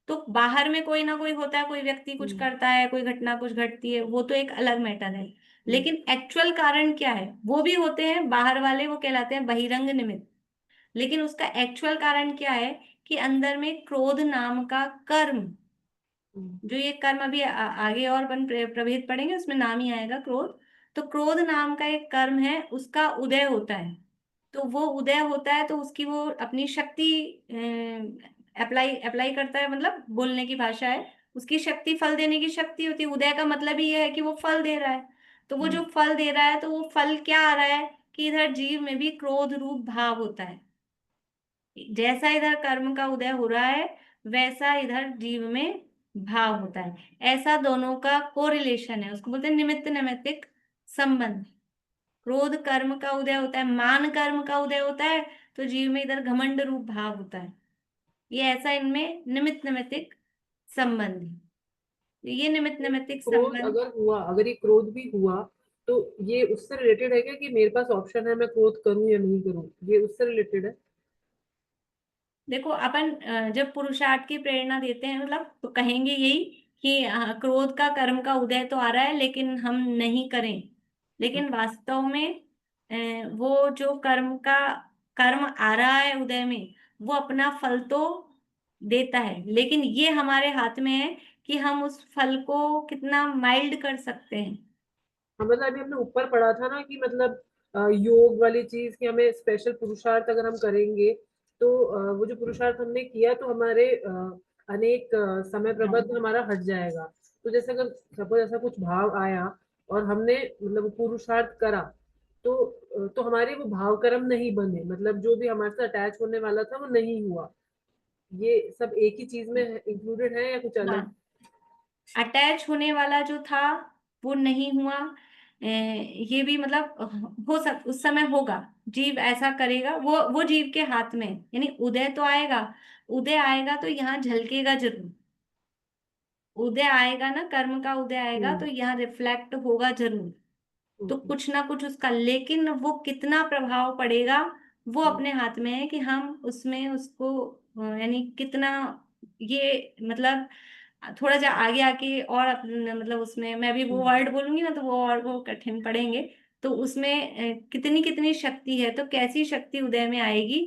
तो बाहर में कोई ना कोई होता है, कोई व्यक्ति कुछ करता है, कोई घटना कुछ घटती है, वो तो एक अलग मैटर है, लेकिन एक्चुअल कारण क्या है? वो भी होते हैं बाहर वाले, वो कहलाते हैं बहिरंग निमित्त, लेकिन उसका एक्चुअल कारण क्या है कि अंदर में क्रोध नाम का कर्म, जो ये कर्म अभी आगे और अपन प्रभेद पढ़ेंगे उसमें नाम ही आएगा क्रोध। तो क्रोध नाम का एक कर्म है, उसका उदय होता है। तो वो उदय होता है तो उसकी वो अपनी शक्ति अप्लाई अप्लाई करता है, मतलब बोलने की भाषा है, उसकी शक्ति फल देने की शक्ति होती है। उदय का मतलब ही ये है कि वो फल दे रहा है। तो वो जो फल दे रहा है, तो वो फल क्या आ रहा है कि इधर जीव में भी क्रोध रूप भाव होता है। जैसा इधर कर्म का उदय हो रहा है, वैसा इधर जीव में भाव होता है। ऐसा दोनों का कोरिलेशन है, उसको बोलते हैं निमित्त नैमित्तिक संबंध। क्रोध कर्म का उदय होता है, मान कर्म का उदय होता है, तो जीव में इधर घमंड रूप भाव होता है। ये ऐसा इनमें निमित्त नैमित्तिक संबंध है। तो ये निमित्त नैमित्तिक क्रोध संबंध, अगर हुआ, अगर ये क्रोध भी हुआ तो ये उससे रिलेटेड है क्या कि मेरे पास ऑप्शन है मैं क्रोध करूं या नहीं करूं, ये उससे रिलेटेड है? देखो अपन जब पुरुषार्थ की प्रेरणा देते हैं, मतलब तो कहेंगे यही कि क्रोध का कर्म का उदय तो आ रहा है लेकिन हम नहीं करें, लेकिन वास्तव में वो जो कर्म आ रहा है उदय में, वो अपना फल तो देता है, लेकिन ये हमारे हाथ में है कि हम उस फल को कितना माइल्ड कर सकते हैं। हाँ, मतलब अभी हमने ऊपर पढ़ा था ना कि मतलब योग वाली चीज कि हमें स्पेशल पुरुषार्थ अगर हम करेंगे तो वो जो पुरुषार्थ हमने किया तो हमारे अनेक समय प्रबंध हमारा हट जाएगा। तो जैसे अगर सपोज ऐसा कुछ भाव आया और हमने मतलब पुरुषार्थ करा तो हमारे वो भाव कर्म नहीं बने, मतलब जो भी हमारे से अटैच होने वाला था वो नहीं हुआ। ये सब एक ही चीज में इंक्लूडेड है या कुछ अलग? हाँ, अटैच होने वाला जो था वो नहीं हुआ, ये भी मतलब हो सक उस समय होगा, जीव ऐसा करेगा, वो जीव के हाथ में है। यानी उदय तो आएगा, उदय आएगा तो यहाँ झलकेगा जरूर, उदय आएगा ना, कर्म का उदय आएगा तो यहाँ रिफ्लेक्ट होगा जरूर, तो कुछ ना कुछ उसका, लेकिन वो कितना प्रभाव पड़ेगा वो अपने हाथ में है कि हम उसमें उसको यानी कितना, ये मतलब थोड़ा जा आगे आके और मतलब उसमें मैं भी वो वर्ड बोलूंगी ना तो वो और वो कठिन पड़ेंगे। तो उसमें कितनी कितनी शक्ति है, तो कैसी शक्ति उदय में आएगी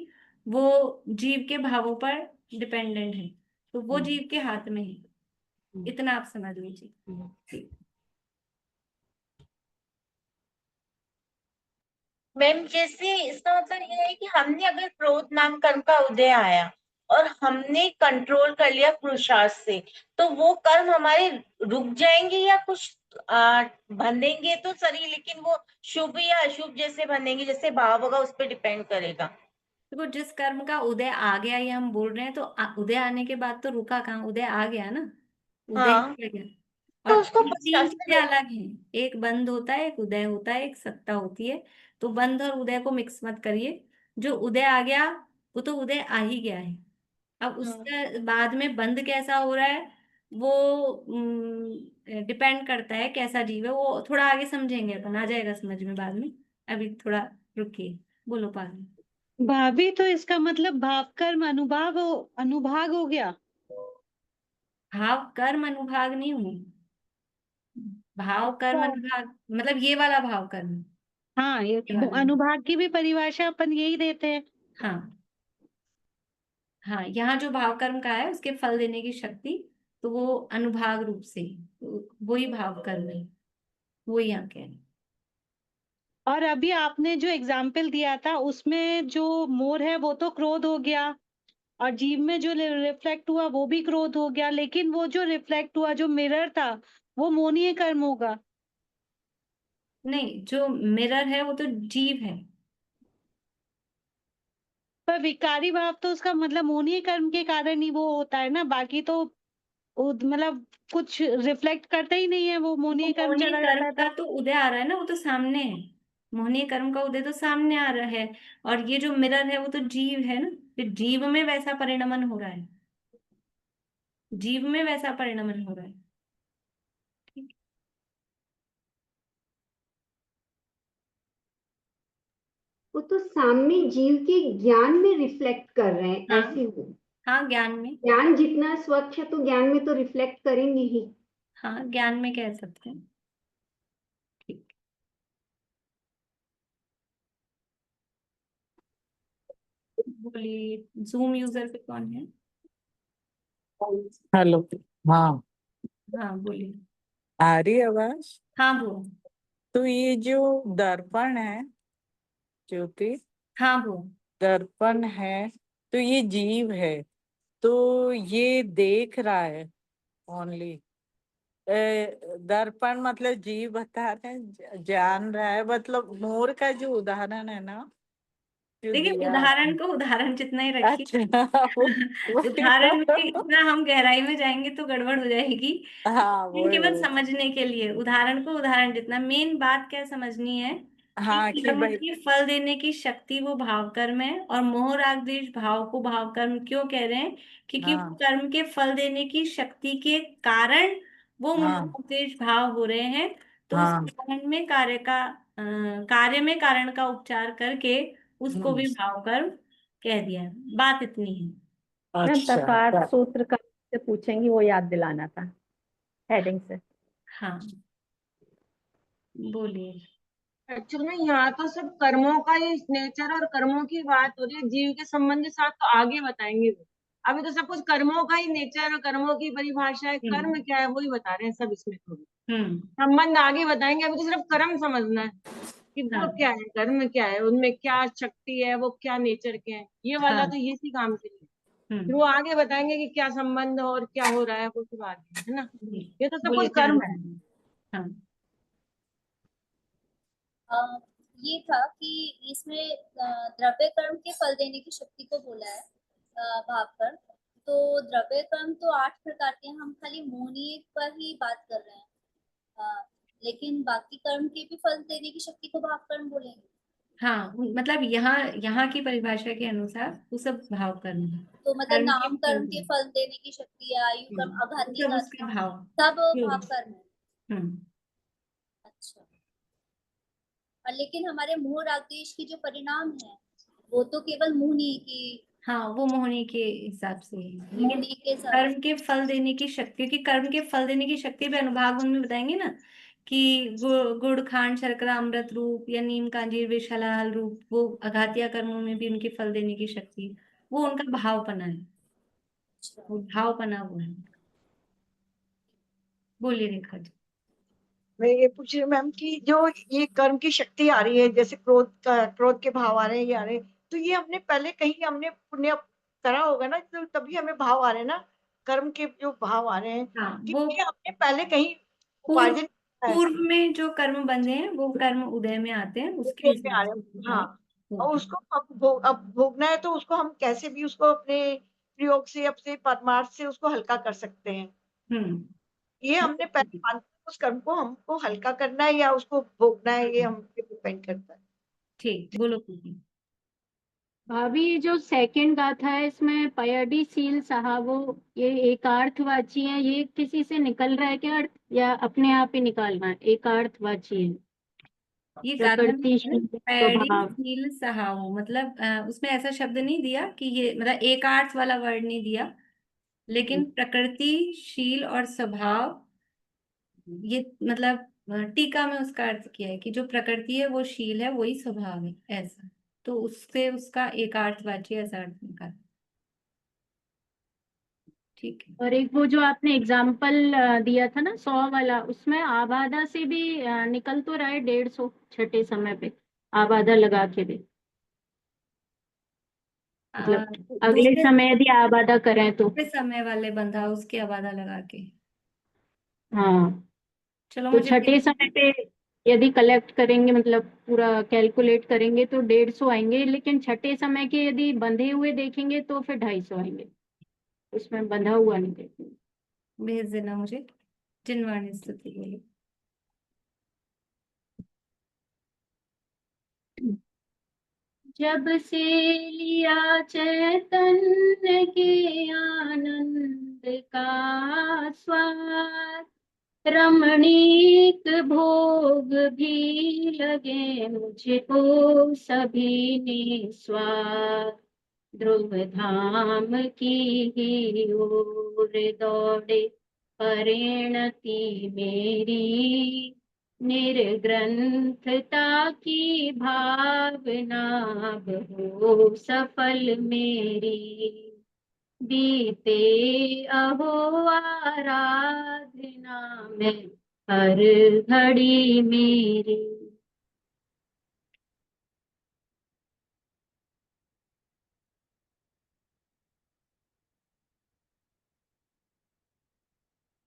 वो जीव के भावों पर डिपेंडेंट है, तो वो जीव के हाथ में है। इतना आप समझ लीजिए। मैम जैसे इसका मतलब ये है कि हमने अगर क्रोध नाम कर्म का उदय आया और हमने कंट्रोल कर लिया पुरुषार्थ से, तो वो कर्म हमारे रुक जाएंगे या कुछ बंधेंगे तो सही, लेकिन वो शुभ या अशुभ जैसे बंधेंगे, जैसे भाव होगा उस पर डिपेंड करेगा। देखो जिस कर्म का उदय आ गया ये हम बोल रहे हैं, तो उदय आने के बाद तो रुका कहाँ, उदय आ गया ना, उदय हाँ, हो गया। तो और उसको तीन चीजें अलग हैं, एक बंध होता है, एक उदय होता है, एक सत्ता होती है। तो बंध और उदय को मिक्स मत करिए। जो उदय आ गया वो तो उदय आ ही गया है। अब उसके बाद में बंध कैसा हो रहा है वो डिपेंड करता है कैसा जीव है, वो थोड़ा आगे समझेंगे, अपन आ जाएगा समझ में बाद में। अभी थोड़ा रुकिए, बोलो पागल। भाभी तो इसका मतलब भाव कर्म अनुभाग हो गया। भाव कर्म अनुभाग नहीं हुई, भाव कर्म अनुभाग मतलब ये वाला भाव कर्म। हाँ, ये ये वाला। अनुभाग की भी परिभाषा अपन यही देते हैं। हाँ हाँ, यहाँ जो भाव कर्म का है उसके फल देने की शक्ति, तो वो अनुभाग रूप से, तो वही भाव कर्म है, वो यहाँ कह रहे हैं। और अभी आपने जो एग्जाम्पल दिया था उसमें जो मोर है वो तो क्रोध हो गया, और जीव में जो रिफ्लेक्ट हुआ वो भी क्रोध हो गया, लेकिन वो जो रिफ्लेक्ट हुआ जो मिरर था वो मोनीय कर्म होगा। नहीं, जो मिरर है वो तो जीव है। पर विकारी भाव तो उसका मतलब मोनीय कर्म के कारण ही वो होता है ना, बाकी तो मतलब कुछ रिफ्लेक्ट करता ही नहीं है, वो वो मोनीय कर्म मोहनीय चला जाता कर्म है का तो। तो उदय आ रहा है ना, वो तो सामने है। मोहनीय कर्म का उदय तो सामने आ रहा है, और ये जो मिरर है वो तो जीव है ना, फिर जीव में वैसा परिणमन हो रहा है, जीव में वैसा परिणमन हो रहा है। ठीक। वो तो सामने जीव के ज्ञान में रिफ्लेक्ट कर रहे हैं, हाँ ऐसे हो। हाँ, ज्ञान में। ज्ञान जितना स्वच्छ है तो ज्ञान में तो रिफ्लेक्ट करेंगे ही। हाँ, ज्ञान में कह सकते हैं। ठीक। बोलिए, जूम यूजर पे कौन है? हेलो। हाँ, हाँ बोलिए। आ रही आवाज? हाँ वो। तो ये जो दर्पण है ज्योति, हाँ वो। दर्पण है, तो ये जीव है, तो ये देख रहा है ओनली। दर्पण मतलब जीव बता रहे हैं, जान रहा है, मतलब मोर का जो उदाहरण है ना जो देखिए, दिया उदाहरण आपने। को उदाहरण जितना ही रखिए। अच्छा वही उदाहरण में ना। इतना हम गहराई में जाएंगे तो गड़बड़ हो जाएगी। हाँ लेकिन वही केवल वही। समझने के लिए उदाहरण को उदाहरण जितना, मेन बात क्या समझनी है कि हाँ कि कर्म भाई। की फल देने की शक्ति वो भाव कर्म है, और मोह राग द्वेष भाव को भाव कर्म क्यों कह रहे हैं, क्योंकि वो हाँ कर्म के फल देने की शक्ति के कारण वो मोह हाँ राग द्वेष भाव हो रहे हैं। तो उस हाँ। कारण में कार्य में कारण का उपचार करके उसको भी भाव कर्म कह दिया है। बात इतनी है। मैम अच्छा। तत्वार्थ सूत्र का से पूछेंगी, वो याद दिलाना था हेडिंग से। हाँ बोलिए। एक्चुअल में यहाँ तो सब कर्मों का ही नेचर और कर्मों की बात हो रही है, जीव के संबंध के साथ तो आगे बताएंगे वो। अभी तो सब कुछ कर्मों का ही नेचर और कर्मों की परिभाषा है, कर्म क्या है वही बता रहे हैं सब इसमें। तो संबंध आगे बताएंगे, अभी तो सिर्फ कर्म समझना है कि वो हाँ क्या है, कर्म क्या है, उनमें क्या शक्ति है, वो क्या नेचर के हैं, ये वाला हाँ। तो ये सी काम के लिए। फिर वो आगे बताएंगे कि क्या संबंध और क्या हो रहा है, वो सब आगे है ना। ये तो सब बोलिए कुछ फिर। कर्म है। हाँ ये था कि इसमें द्रव्य कर्म के फल देने की शक्ति को बोला है भाव कर्म। तो द्रव्य कर्म तो 8 प्रकार के हैं, हम खाली मोहनीय पर ही बात कर रहे हैं। लेकिन बाकी कर्म के भी फल देने की शक्ति को भाव कर्म बोलेंगे। हाँ, मतलब यहाँ यहाँ की परिभाषा के अनुसार वो सब भाव कर्म है। तो मतलब कर्म के नाम कर्म के फल। फल देने की शक्ति है, आयु कर्म, वो आघाती सब का उसका भाव। सब भाव कर्म है। हम्म। अच्छा, और लेकिन हमारे मोह राग द्वेष की जो परिणाम है वो तो केवल मोहनीय की हाँ, वो मोहनी के हिसाब से है, लेकिन मोहनी के हिसाब कर्म के फल देने की शक्ति, क्योंकि कर्म के फल देने की शक्ति भी अनुभाग गुण में बताएंगे ना, कि गुड़ खांड शर्करा अमृत रूप या नीम कांजीर विषहला हल रूप, वो अघातिया कर्मों में भी उनके फल देने की शक्ति, वो उनका भावपना है, वो भावपना वो है। बोलिए रेखा जी। मैं ये पूछ रही हूँ मैम कि जो ये कर्म की शक्ति आ रही है, जैसे क्रोध के भाव आ रहे हैं, ये आ रहे हैं, तो ये हमने पहले कहीं हमने पुण्य करा होगा ना, तो तभी हमें भाव आ रहे हैं ना, कर्म के जो भाव आ रहे हैं, हाँ, कि वो ये हमने पहले कहीं पूर्व उपार्जन किया है, पूर्व में जो कर्म बंधे हैं वो कर्म उदय में आते हैं, उसके उदय में हिसाब आ से रहे हैं। भाव हाँ, और होता है। उसको अब भोगना है, तो उसको हम कैसे भी उसको अपने प्रयोग से, अपने परमार्थ से उसको हल्का कर सकते हैं। ये हमने पहले मानते हैं, उस कर्म को हमको हल्का करना है या उसको भोगना है, ये हम पे डिपेंड करता है। ठीक, बोलो पूजी। भाभी ये जो सेकंड गाथा है इसमें पयडी सील साहबो, ये एकार्थवाची है, ये किसी से निकल रहा है क्या अर्थ, या अपने आप ही निकालना है? एकार्थवाची है, ये गाथा में प्रकृतिशील पैडी स्वभाव। सील सहाओ, मतलब उसमें ऐसा शब्द नहीं दिया कि ये, मतलब एक अर्थ वाला वर्ड नहीं दिया, लेकिन प्रकृतिशील और स्वभाव, ये मतलब टीका में उसका अर्थ किया है कि जो प्रकृति है वो शील है, वही स्वभाव है, ऐसा, तो उससे उसका एकार्थवाची ऐसा अर्थ निकाला। ठीक है। और एक वो जो आपने एग्जाम्पल दिया था ना 100 वाला, उसमें आबादा से भी निकल तो रहा है 150 छठे समय पे, आबादा लगा के भी, मतलब अगले दूसरे समय यदि आबादा करें तो। दूसरे समय वाले बंधा उसके आबादा लगा के। हाँ, चलो तो मुझे छठे समय पे यदि कलेक्ट करेंगे, मतलब पूरा कैलकुलेट करेंगे तो 150 आएंगे, लेकिन छठे समय के यदि बंधे हुए देखेंगे तो फिर 250 आएंगे, उसमें बंधा हुआ नहीं देखेंगे। भेज देना मुझे, जिनवाणी स्तुति के लिए। जब से लिया चैतन्य के आनंद का स्वाद, रमणीक भोग भी लगे मुझको सभी निस्वार्थ, ध्रुव धाम की ही ओर दौड़े परिणति मेरी, निर्ग्रंथता की भावना अब हो सफल मेरी, बीते अहो आराधना में हर घड़ी मेरी।